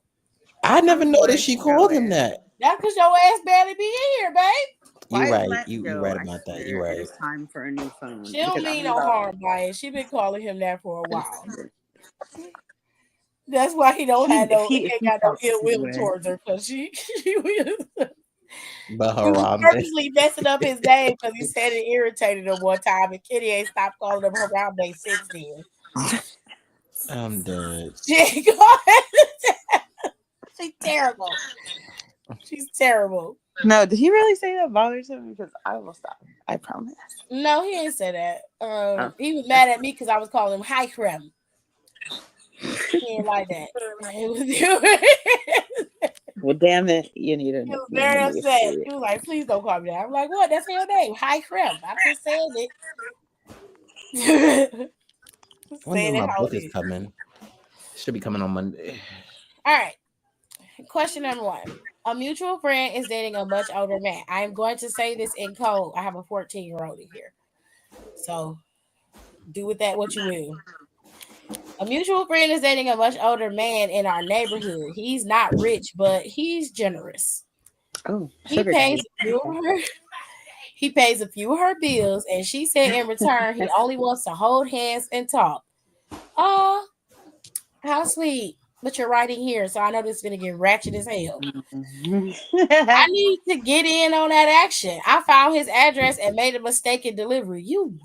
I never noticed she called him that. That's because your ass barely be in here, babe. You're right. You right about that. You're right. It's time for a new phone. She don't mean no harm by it. She been calling him that for a while. That's why he don't have no. He ain't got no ill will towards her because she But he was Harambe. purposely messing up his name because he said it irritated him one time, and Kitty ain't stopped calling him Harambe since then. I'm dead. She's terrible. She's terrible. No, did he really say that bothers him? Because I will stop. I promise. No, he didn't say that. He was mad at me because I was calling him High Creme. He didn't like that. Well, damn it, you need to. He was very upset. He was like, "Please don't call me that." I'm like, "What? That's your name, High Creme." I'm just saying it. When my book is coming? Should be coming on Monday. All right. Question number 1. A mutual friend is dating a much older man. I am going to say this in code. I have a 14-year-old in here. So do with that what you will. A mutual friend is dating a much older man in our neighborhood. He's not rich, but he's generous. Oh, he pays a few of her bills, and she said in return he only wants to hold hands and talk. Oh, how sweet. But you're writing here, so I know this is going to get ratchet as hell. I need to get in on that action. I found his address and made a mistake in delivery. You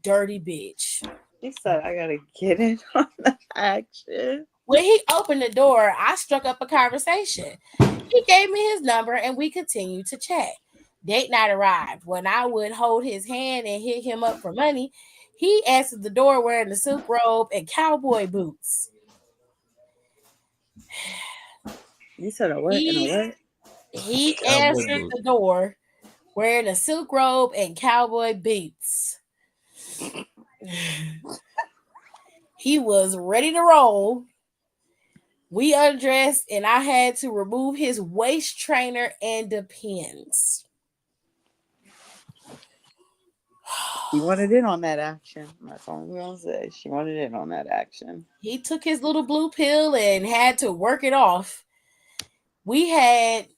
dirty bitch. She said I gotta get in on the action. When he opened the door, I struck up a conversation. He gave me his number and we continued to chat. Date night arrived. When I would hold his hand and hit him up for money, he answered the door wearing a silk robe and cowboy boots. You said a what? He answered the door wearing a silk robe and cowboy boots. He was ready to roll. We undressed and I had to remove his waist trainer and depends. She wanted in on that action. That's all I'm gonna say. She wanted in on that action. He took his little blue pill and had to work it off. We had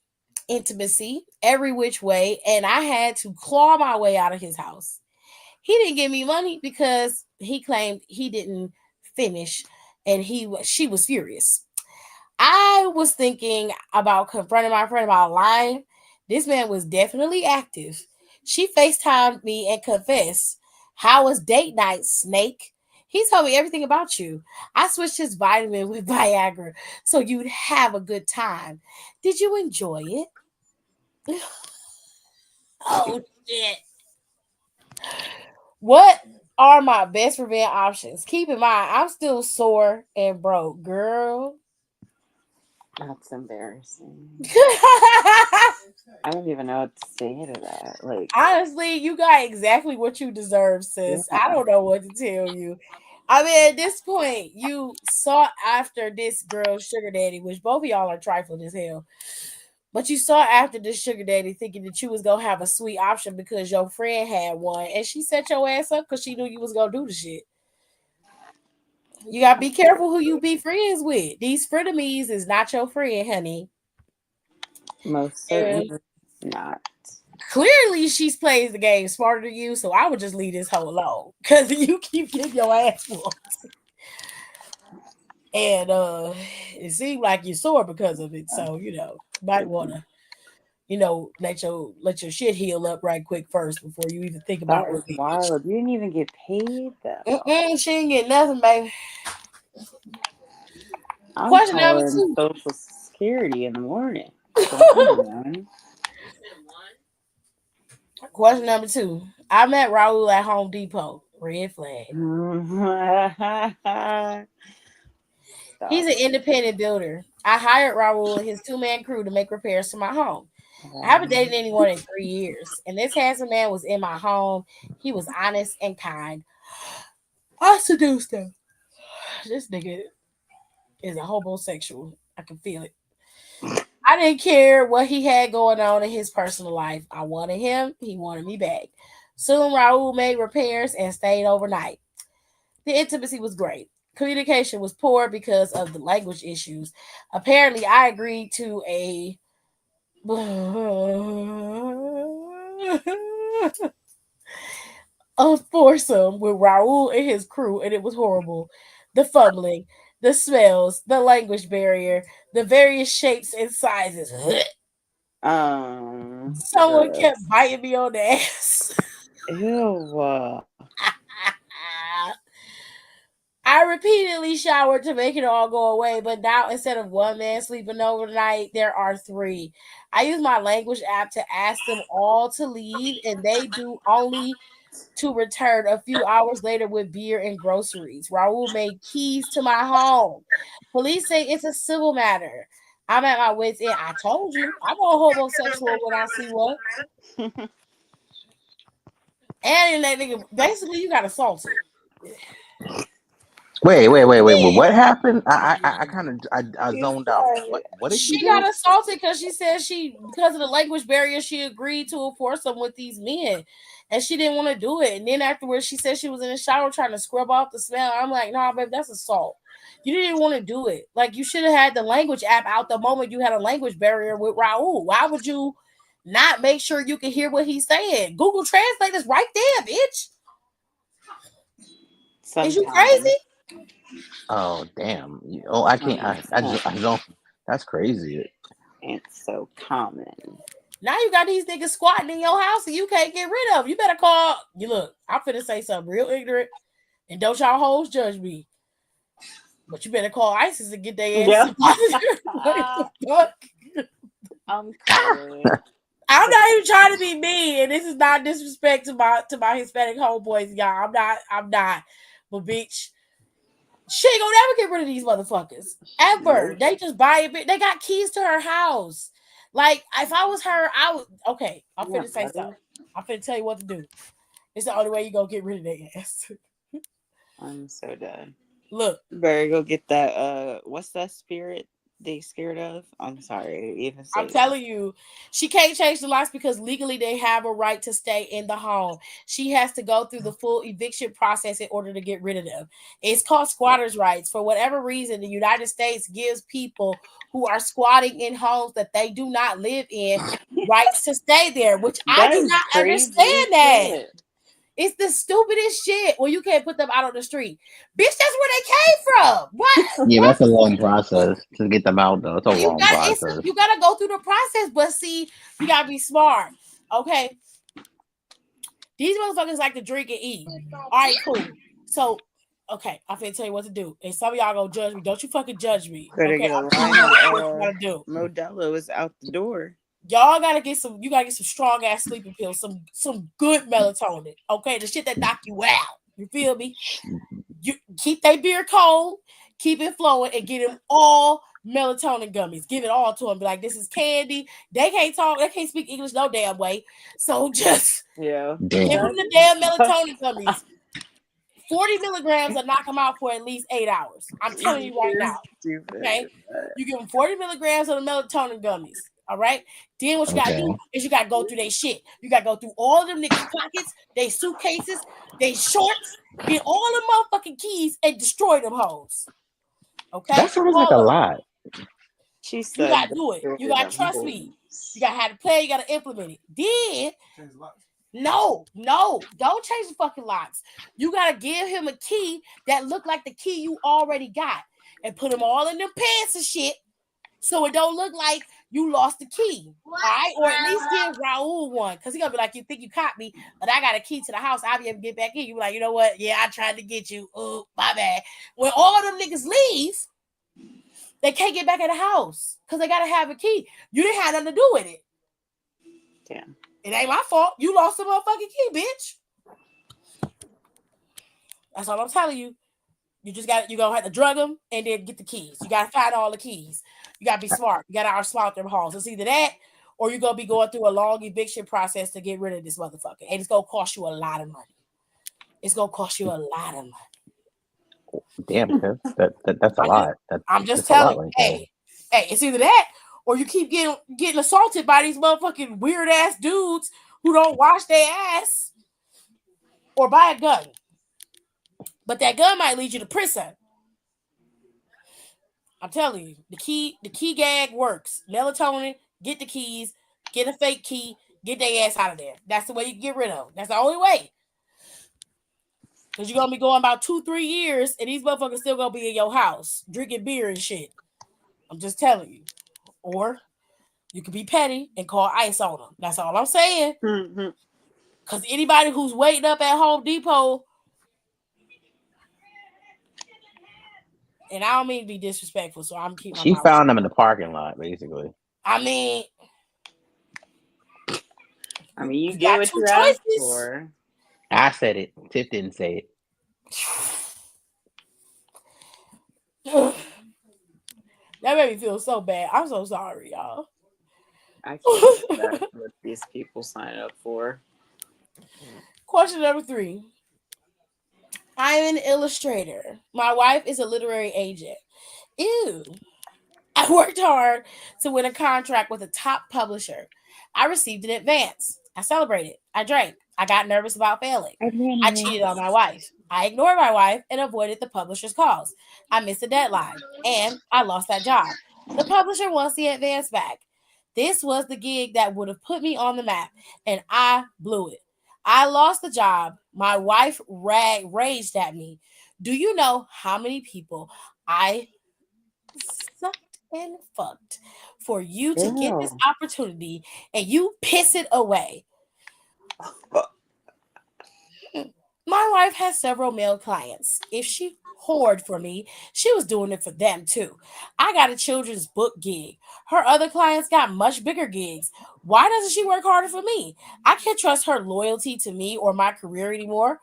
intimacy every which way, and I had to claw my way out of his house. He didn't give me money because he claimed he didn't finish, and she was furious. I was thinking about confronting my friend about lying. This man was definitely active. She FaceTimed me and confessed. How was date night, Snake? He told me everything about you. I switched his vitamin with Viagra so you'd have a good time. Did you enjoy it? Oh, shit. What are my best revenge options? Keep in mind, I'm still sore and broke, girl. That's embarrassing. I don't even know what to say to that. Like, Honestly, you got exactly what you deserve, sis. I yeah, don't know what to tell you. I mean, at this point, you sought after this girl's sugar daddy, which both of y'all are trifling as hell. But you sought after this sugar daddy thinking that you was gonna have a sweet option because your friend had one, and she set your ass up because she knew you was gonna do the shit. You gotta be careful who you be friends with. These frenemies is not your friend, honey. most And certainly not. clearly she's plays the game smarter than you, so I would just leave this whole alone. Cause you keep getting your ass whooped. And it seems like you're sore because of it. So, might wanna, let your shit heal up right quick first before you even think about That was revenge. wild. You didn't even get paid though. She ain't get nothing, baby. I'm Question number calling two. Social Security in the morning. Come on. Question number two. I met Raul at Home Depot. Red flag. He's Stop an it. independent builder. I hired Raul and his two-man crew to make repairs to my home. I haven't Um, dated anyone in 3 years, and this handsome man was in my home. He was honest and kind. I seduced him. This nigga is a homosexual. I can feel it. I didn't care what he had going on in his personal life. I wanted him. He wanted me back. Soon, Raul made repairs and stayed overnight. The intimacy was great. Communication was poor because of the language issues. Apparently, I agreed to a a foursome with Raul and his crew, and it was horrible. The fumbling, the smells, the language barrier, the various shapes and sizes. Someone kept gross. biting me on the ass. Ew. I repeatedly showered to make it all go away, but now instead of one man sleeping overnight, there are three. I use my language app to ask them all to leave, and they do only to return a few hours later with beer and groceries. Raul made keys to my home. Police say it's a civil matter. I'm at my wits' end. I told you, I know a homosexual when I see one. And that nigga, basically, you got assaulted. Wait. Yeah. What happened? I kind of I zoned out. What did she She do? got assaulted because she said because of the language barrier, she agreed to a foursome with these men, and she didn't want to do it. And then afterwards, she said she was in the shower trying to scrub off the smell. I'm like, nah, babe, that's assault. You didn't want to do it. Like you should have had the language app out the moment you had a language barrier with Raul. Why would you not make sure you can hear what he's saying? Google Translate is right there, bitch. Is you Sometimes. crazy? Oh damn! Oh, I can't. I Sometimes. don't. That's crazy. It's so common. Now you got these niggas squatting in your house and you can't get rid of. You better call. You look, I'm finna say something real ignorant, and don't y'all hoes judge me. But you better call ISIS and get their Yeah. asses. What the fuck? I'm crying. I'm not even trying to be mean, and this is not disrespect to my Hispanic homeboys, y'all. I'm not. But bitch, she ain't gonna never get rid of these motherfuckers ever. Nope. They just buy it. They got keys to her house. Like if I was her, I would. Okay, I'm Yeah, finna say something. buddy. I'm finna tell you what to do. It's the only way you gonna get rid of their ass. I'm so done. Look, You better go get that what's that spirit? they scared of? I'm sorry, even I'm say telling you, she can't change the locks because legally they have a right to stay in the home. She has to go through the full eviction process in order to get rid of them. It's called squatters' rights. For whatever reason, the United States gives people who are squatting in homes that they do not live in rights to stay there, which I that do is not crazy as understand that. shit. It's the stupidest shit. Well, you can't put them out on the street. Bitch, that's where they came from. What? Yeah, What? that's a long process to get them out, though. It's a long process. You gotta go through the process, but see, you gotta be smart. Okay. These motherfuckers like to drink and eat. All right, cool. So, okay, I'm finna tell you what to do. And some of y'all gonna judge me. Don't you fucking judge me. Better Okay, get a I'm telling line you of what you gotta do. Modelo is out the door. Y'all gotta get some. You gotta get some strong ass sleeping pills, some good melatonin. Okay, the shit that knock you out. You feel me? You keep that beer cold, keep it flowing, and get them all melatonin gummies. Give it all to them. Be like, this is candy. They can't talk. They can't speak English no damn way. So just Yeah. give Damn. them the damn melatonin gummies. 40 milligrams will knock them out for at least 8 hours. I'm telling you right You're now. Okay, stupid. you give them 40 milligrams of the melatonin gummies. All right. Then what you gotta do Okay. is you gotta go through their shit. You gotta go through all of them niggas' pockets, their suitcases, their shorts, get all the motherfucking keys and destroy them hoes. Okay, That sounds like a all of them. lot. She You said gotta do it. You destroy gotta them trust me. You hoes. gotta have the plan. You gotta implement it. Then Change the locks. no, don't change the fucking locks. You gotta give him a key that look like the key you already got, and put them all in them pants and shit, so it don't look like you lost the key. All right, or at least give Raul one, because he gonna be like, you think you caught me, but I got a key to the house. I'll be able to get back in. You be like, you know what? Yeah, I tried to get you. Oh, my bad. When all them niggas leave, they can't get back in the house because they gotta have a key. You didn't have nothing to do with it. Damn. It ain't my fault. You lost the motherfucking key, bitch. That's all I'm telling you. You gonna have to drug them and then get the keys. You gotta find all the keys. You gotta be smart. You gotta outsmart them halls. It's either that or you're gonna be going through a long eviction process to get rid of this motherfucker. And it's gonna cost you a lot of money. It's gonna cost you a lot of money. Damn, cuz that's a lot. I'm just That's a lot telling right you, there. hey, it's either that or you keep getting assaulted by these motherfucking weird ass dudes who don't wash their ass, or buy a gun. But that gun might lead you to prison. I'm telling you, the key gag works. Melatonin, get the keys, get a fake key, get their ass out of there. That's the way you get rid of them. That's the only way. Because you're gonna be going about 2-3 years and these motherfuckers still gonna be in your house drinking beer and shit. I'm just telling you. Or you could be petty and call ICE on them. That's all I'm saying. Mm-hmm. Because anybody who's waiting up at Home Depot, and I don't mean to be disrespectful, so I'm keeping my She mouth shut. found them in the parking lot, basically. I mean, you you get got what two you asked choices. for. I said it. Tiff didn't say it. That made me feel so bad. I'm so sorry, y'all. I can't. That's what these people sign up for. Question number 3. I'm an illustrator. My wife is a literary agent. Ew. I worked hard to win a contract with a top publisher. I received an advance. I celebrated. I drank. I got nervous about failing. I cheated on my wife. I ignored my wife and avoided the publisher's calls. I missed a deadline and I lost that job. The publisher wants the advance back. This was the gig that would have put me on the map, and I blew it. I lost the job. My wife raged at me. Do you know how many people I sucked and fucked for you to get this Ew. opportunity and you piss it away? My wife has several male clients. If she hoard for me, she was doing it for them too. I got a children's book gig. Her other clients got much bigger gigs. Why doesn't she work harder for me? I can't trust her loyalty to me or my career anymore.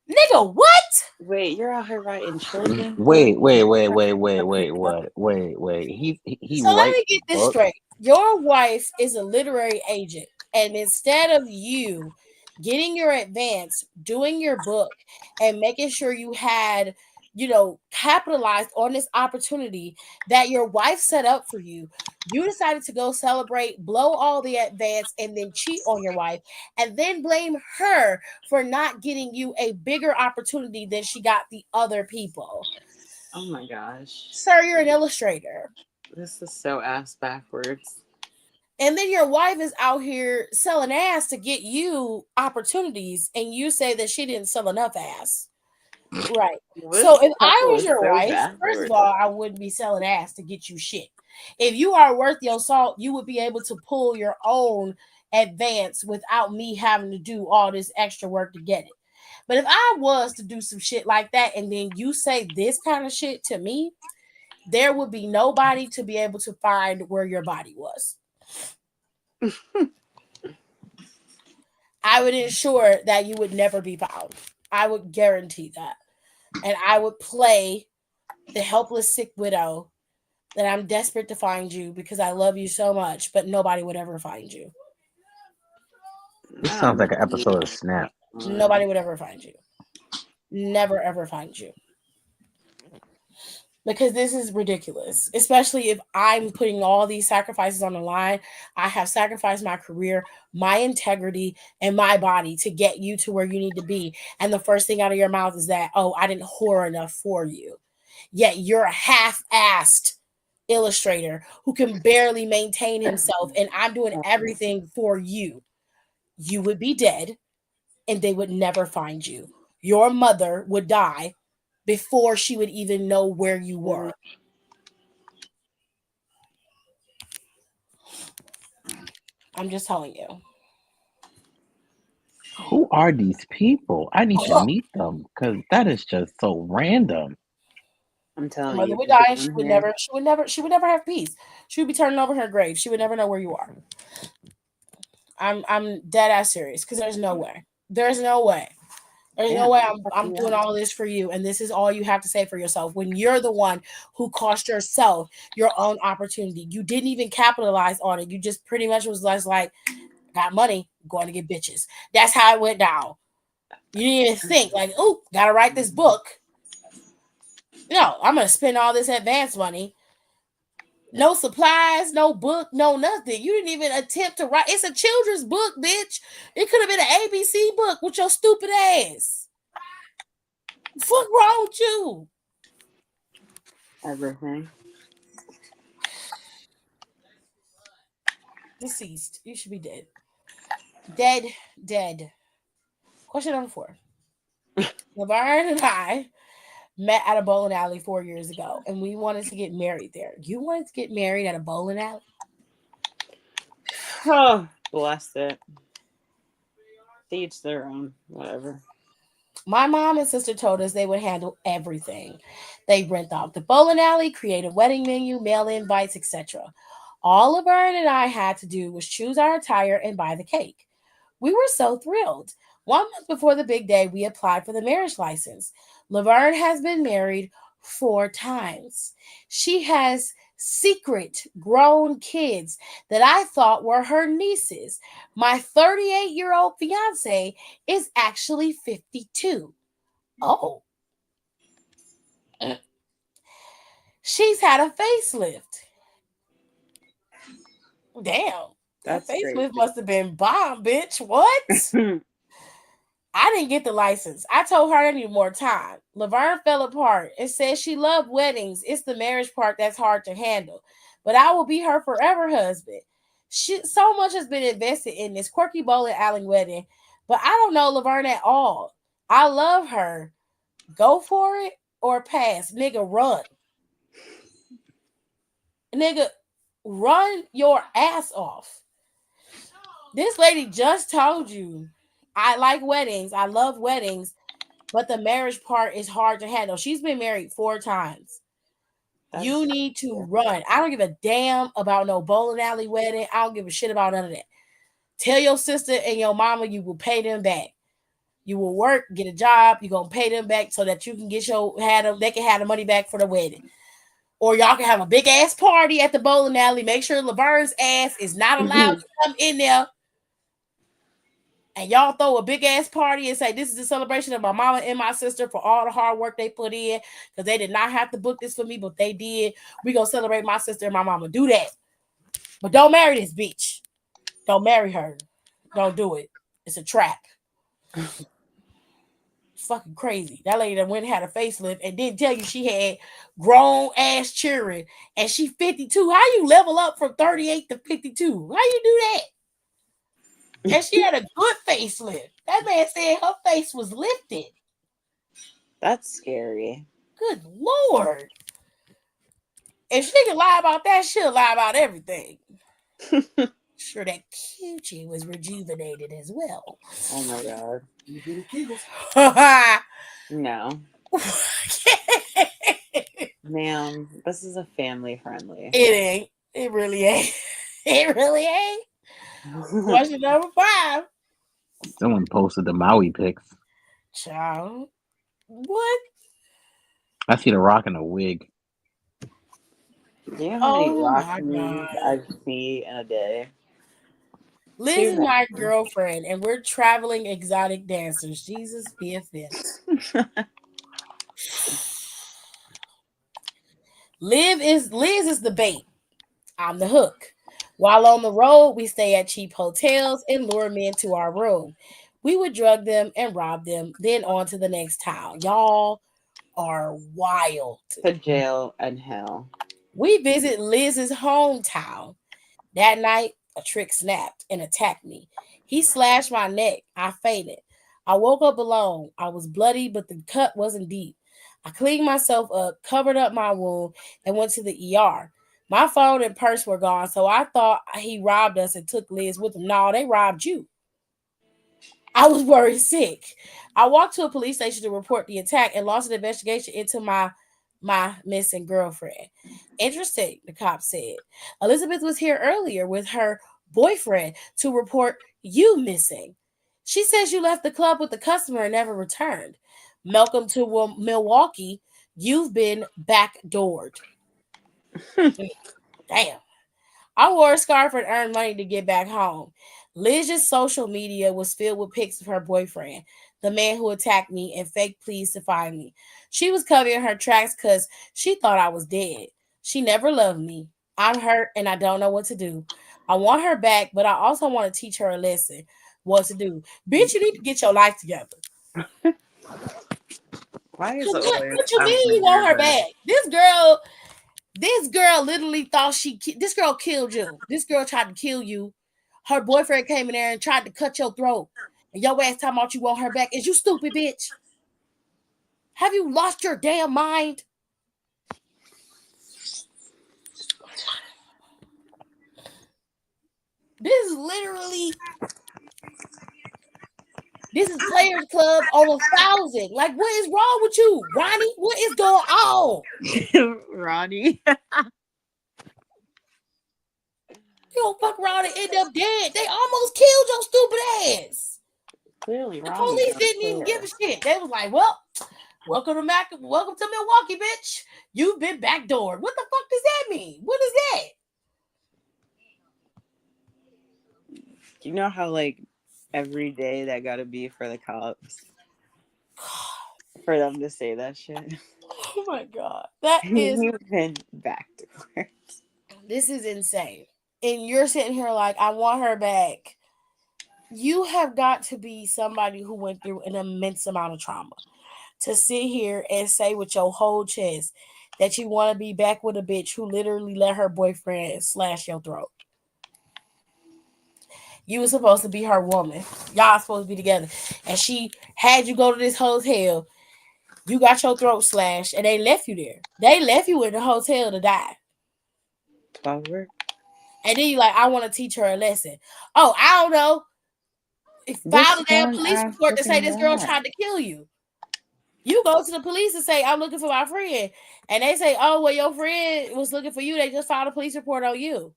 Nigga, what? Wait, you're out here writing children's books? Wait. Wait. He So let writes me get this books. straight. Your wife is a literary agent, and instead of you getting your advance, doing your book, and making sure capitalized on this opportunity that your wife set up for you. You decided to go celebrate, blow all the advance, and then cheat on your wife, and then blame her for not getting you a bigger opportunity than she got the other people. Oh my gosh. Sir, you're an illustrator. This is so ass backwards. And then your wife is out here selling ass to get you opportunities, and you say that she didn't sell enough ass. Right. So if I was your wife, first of all, I wouldn't be selling ass to get you shit. If you are worth your salt, you would be able to pull your own advance without me having to do all this extra work to get it. But if I was to do some shit like that and then you say this kind of shit to me, there would be nobody to be able to find where your body was. I would ensure that you would never be found. I would guarantee that. And I would play the helpless sick widow that I'm desperate to find you because I love you so much, but nobody would ever find you. This sounds like an episode of Snap. Nobody would ever find you. Never ever find you. Because this is ridiculous, especially if I'm putting all these sacrifices on the line. I have sacrificed my career, my integrity, and my body to get you to where you need to be. And the first thing out of your mouth is that, oh, I didn't whore enough for you. Yet you're a half-assed illustrator who can barely maintain himself, and I'm doing everything for you. You would be dead, and they would never find you. Your mother would die before she would even know where you were. I'm just telling you. Who are these people? I need to meet them because that is just so random. I'm telling Mother you, would die, and she would never have peace. She would be turning over her grave. She would never know where you are. I'm dead ass serious because there's no way. There's no way. There's no way I'm doing all this for you, and this is all you have to say for yourself when you're the one who cost yourself your own opportunity. You didn't even capitalize on it. You just pretty much was less like, got money, going to get bitches. That's how it went down. You didn't even think like, oh, gotta write this book. No, I'm gonna spend all this advance money. No supplies, no book, no nothing. You didn't even attempt to write. It's a children's book, bitch. It could have been an ABC book with your stupid ass. Fuck wrong with you? Everything. Deceased. You should be dead. Dead. Question number 4. Laverne and I met at a bowling alley 4 years ago, and we wanted to get married there. You wanted to get married at a bowling alley? Oh, bless it. Each their own. Whatever. My mom and sister told us they would handle everything. They rent out the bowling alley, create a wedding menu, mail invites, etc. All Laverne and I had to do was choose our attire and buy the cake. We were so thrilled. 1 month before the big day, we applied for the marriage license. Laverne has been married 4 times. She has secret grown kids that I thought were her nieces. My 38-year-old fiance is actually 52. Oh. She's had a facelift. Damn. That facelift must have been bomb, bitch. What? I didn't get the license. I told her I need more time. Laverne fell apart and said she loved weddings. It's the marriage part that's hard to handle. But I will be her forever husband. So much has been invested in this quirky bowling alley wedding, but I don't know Laverne at all. I love her. Go for it or pass. Nigga, run. Nigga, run your ass off. This lady just told you, I like weddings. I love weddings, but the marriage part is hard to handle. She's been married 4 times. You need to run. I don't give a damn about no bowling alley wedding. I don't give a shit about none of that. Tell your sister and your mama you will pay them back. You will work, get a job. You're going to pay them back so that you can they can have the money back for the wedding. Or y'all can have a big ass party at the bowling alley. Make sure Laverne's ass is not allowed to come in there. and y'all throw a big ass party and say this is a celebration of my mama and my sister for all the hard work they put in, because they did not have to book this for me, but they did. We gonna celebrate my sister and my mama. Do that, but don't marry this bitch. Don't marry her. Don't do it. It's a trap. It's fucking crazy. That lady that went and had a facelift and didn't tell you she had grown ass children, and she 52. How you level up from 38 to 52? How you do that? And she had a good facelift. That man said her face was lifted. That's scary. Good Lord. If she can lie about that, she'll lie about everything. Sure, that coochie was rejuvenated as well. Oh my God. You do the Kegels. No. Ma'am, this is a family friendly. It ain't. It really ain't. It really ain't. Question number 5. Someone posted the Maui pics. Child. What? I see the Rock in a wig. Do you know how many Oh rock my memes God. I see in a day? Liz is my girlfriend, and we're traveling exotic dancers. Jesus be a fifth. Liz is the bait. I'm the hook. While on the road, we stay at cheap hotels and lure men to our room. We would drug them and rob them, then on to the next town. Y'all are wild. To jail and hell. We visit Liz's hometown. That night, a trick snapped and attacked me. He slashed my neck. I fainted. I woke up alone. I was bloody, but the cut wasn't deep. I cleaned myself up, covered up my wound, and went to the ER. My phone and purse were gone, so I thought he robbed us and took Liz with him. No, they robbed you. I was worried sick. I walked to a police station to report the attack and launched an investigation into my missing girlfriend. Interesting, the cop said. Elizabeth was here earlier with her boyfriend to report you missing. She says you left the club with the customer and never returned. Welcome to Milwaukee. You've been backdoored. Damn. I wore a scarf and earned money to get back home. Liz's social media was filled with pics of her boyfriend, the man who attacked me and fake pleas to find me. She was covering her tracks because she thought I was dead. She never loved me. I'm hurt and I don't know what to do. I want her back, but I also want to teach her a lesson. What to do. Bitch, you need to get your life together. Why is What, it always what you mean you want her back? This girl literally thought this girl killed you. This girl tried to kill you. Her boyfriend came in there and tried to cut your throat. And your ass talking about you want her back. Is you stupid, bitch? Have you lost your damn mind? This is Players Club on 1,000. Like, what is wrong with you, Ronnie? What is going on? Ronnie. You don't fuck around and end up dead. They almost killed your stupid ass. Clearly, The Ronnie police didn't even give a shit. They was like, well, welcome to Milwaukee, bitch. You've been backdoored. What the fuck does that mean? What is that? You know how, like, every day that gotta be for the cops? For them to say that shit. Oh my God. That is... You've been backdoored. This is insane. And you're sitting here like, I want her back. You have got to be somebody who went through an immense amount of trauma to sit here and say with your whole chest that you want to be back with a bitch who literally let her boyfriend slash your throat. You were supposed to be her woman. Y'all supposed to be together. And she had you go to this hotel. You got your throat slashed and they left you there. They left you in the hotel to die. Power. And then you like, I want to teach her a lesson. Oh, I don't know. File a damn police report to say this girl tried to kill you. You go to the police and say, I'm looking for my friend. And they say, oh, well, your friend was looking for you. They just filed a police report on you.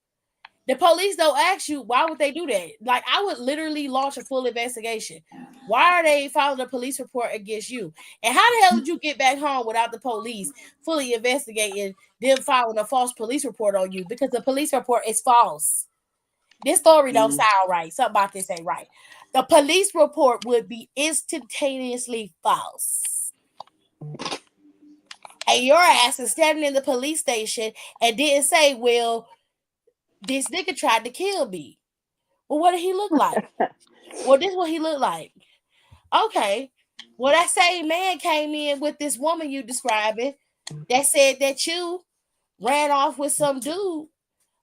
The police don't ask you, why would they do that? Like, I would literally launch a full investigation. Why are they filing a police report against you? And how the hell did you get back home without the police fully investigating them filing a false police report on you? Because the police report is false. This story don't sound right. Something about this ain't right. the police report would be instantaneously false. And your ass is standing in the police station and didn't say, well, this nigga tried to kill me. Well, what did he look like? Well, this is what he looked like. Okay. Well, that same man came in with this woman you describing that said that you ran off with some dude,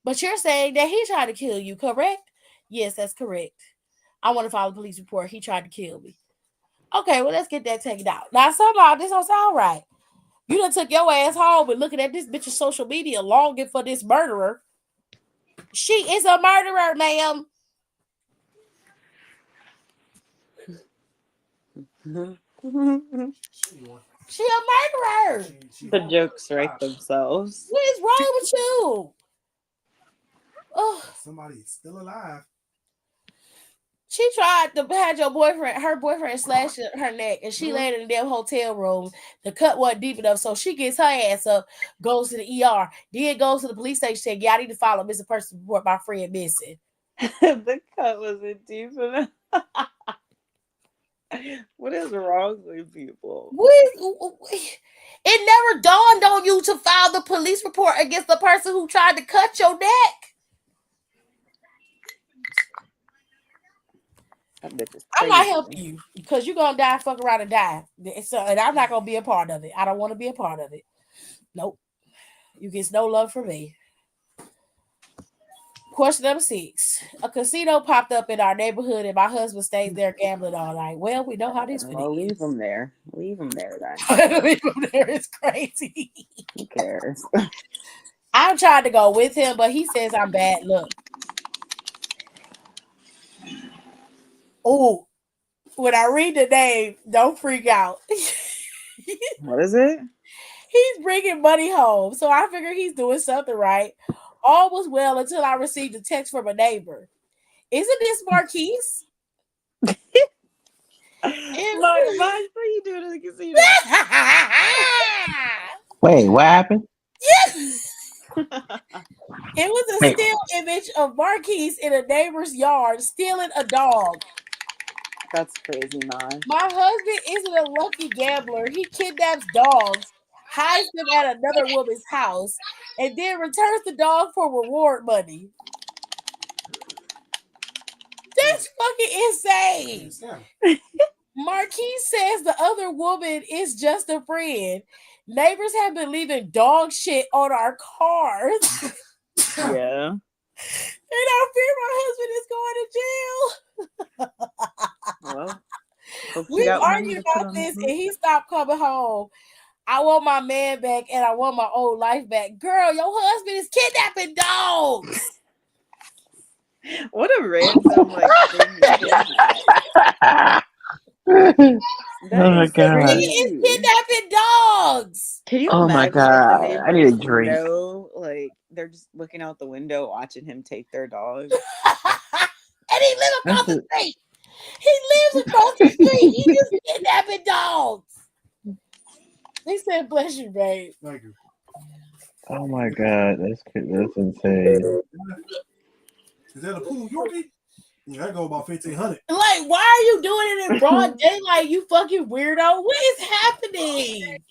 but you're saying that he tried to kill you, correct? Yes, that's correct. I want to file a police report. He tried to kill me. Okay, well, let's get that taken out. Now, somehow this don't sound right. You done took your ass home and looking at this bitch's social media longing for this murderer. She is a murderer, ma'am. She a murderer. The jokes write themselves. What is wrong with you? Oh, Somebody's still alive. she tried to have her boyfriend slash her neck, and she laid in the damn hotel room. The cut wasn't deep enough, so she gets her ass up, goes to the ER, then goes to the police station, saying, "Yeah, I need to file a missing person report. My friend missing." The cut wasn't deep enough. What is wrong with people? It never dawned on you to file the police report against the person who tried to cut your neck. I'm not helping you because you're gonna die, fuck around and die. So, and I'm not gonna be a part of it. I don't want to be a part of it. Nope. You get no love from me. Question number 6. A casino popped up in our neighborhood and my husband stays there gambling all night. Well, we know how this Well, leave him there. Leave him there then. Leave him there is crazy. Who cares? I'm trying to go with him, but he says I'm bad luck. Oh, when I read the name, don't freak out. What is it? He's bringing money home, so I figure he's doing something right. All was well until I received a text from a neighbor. Isn't this Marquise? Marquise, what are you doing in the casino? Wait, what happened? It was a still image of Marquise in a neighbor's yard stealing a dog. That's crazy, man. My husband isn't a lucky gambler. He kidnaps dogs, hides them at another woman's house, and then returns the dog for reward money. That's fucking insane. Marquise says the other woman is just a friend. Neighbors have been leaving dog shit on our cars. Yeah. And I fear my husband is going to jail. Well, we argued about this and he stopped coming home. I want my man back and I want my old life back. Girl, your husband is kidnapping dogs. What a random thing. Oh my god! He is kidnapping dogs. Can you oh imagine my god! I need a drink. Like they're just looking out the window watching him take their dog. And he lives across the street. He lives across the street. He just kidnapping dogs. He said, "Bless you, babe." Thank you. Oh my god, that's insane. Is that a pool Yorkie? Yeah, that go about 1,500. Like, why are you doing it in broad daylight? You fucking weirdo. What is happening?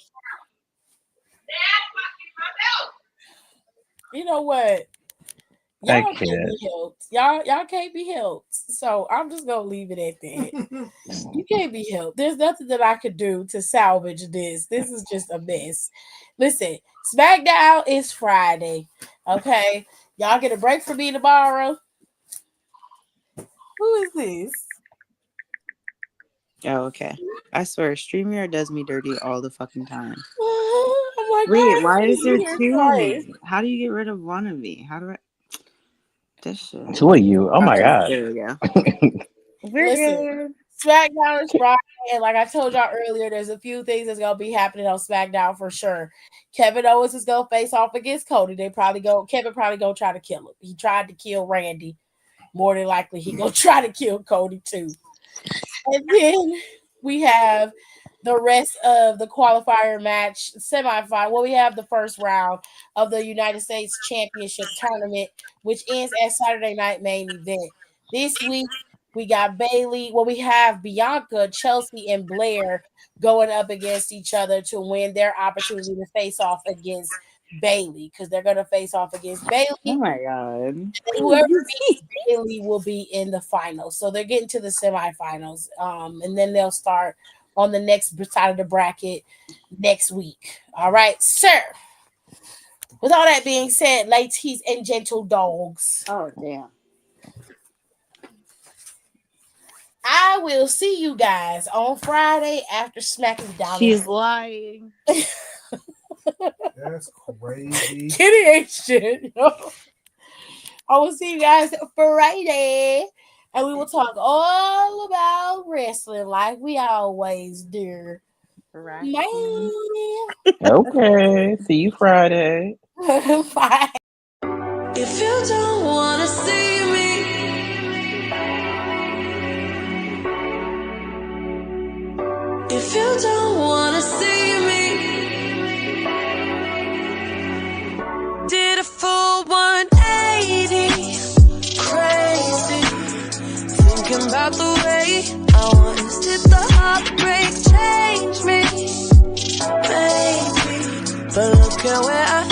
You know what? Y'all can't be helped. Y'all can't be helped. So I'm just gonna leave it at that. You can't be helped. There's nothing that I could do to salvage this. This is just a mess. Listen, SmackDown is Friday. Okay. Y'all get a break from me tomorrow. Who is this? Oh, okay. I swear, StreamYard does me dirty all the fucking time. I'm like, wait, why is there two of me? How do you get rid of one of me? How do I? This shit. Two of you? Oh my god. There we go. Listen, SmackDown is Friday, and like I told y'all earlier, there's a few things that's gonna be happening on SmackDown for sure. Kevin Owens is gonna face off against Cody. Kevin probably gonna try to kill him. He tried to kill Randy. More than likely, he gonna try to kill Cody too. And then we have the rest of the qualifier match, semifinal. Well, we have the first round of the United States Championship Tournament, which ends at Saturday Night Main Event. This week, We got Bailey. Well, we have Bianca, Chelsea, and Blair going up against each other to win their opportunity to face off against Bailey, because they're going to face off against Bailey. Oh my God. Whoever beats Bailey will be in the finals. So they're getting to the semifinals. And then they'll start on the next side of the bracket next week. All right, sir. With all that being said, ladies and gentle dogs. Oh, damn. I will see you guys on Friday after Smacking Down. She's lying. That's crazy. Kitty ain't shit. I will see you guys Friday. And we will talk all about wrestling like we always do. Right. Bye. Okay. See you Friday. Bye. If you don't wanna see me, if you don't wanna see me, did a full 180, crazy, thinking about the way I was. Did the heartbreak change me? Maybe, but look at where I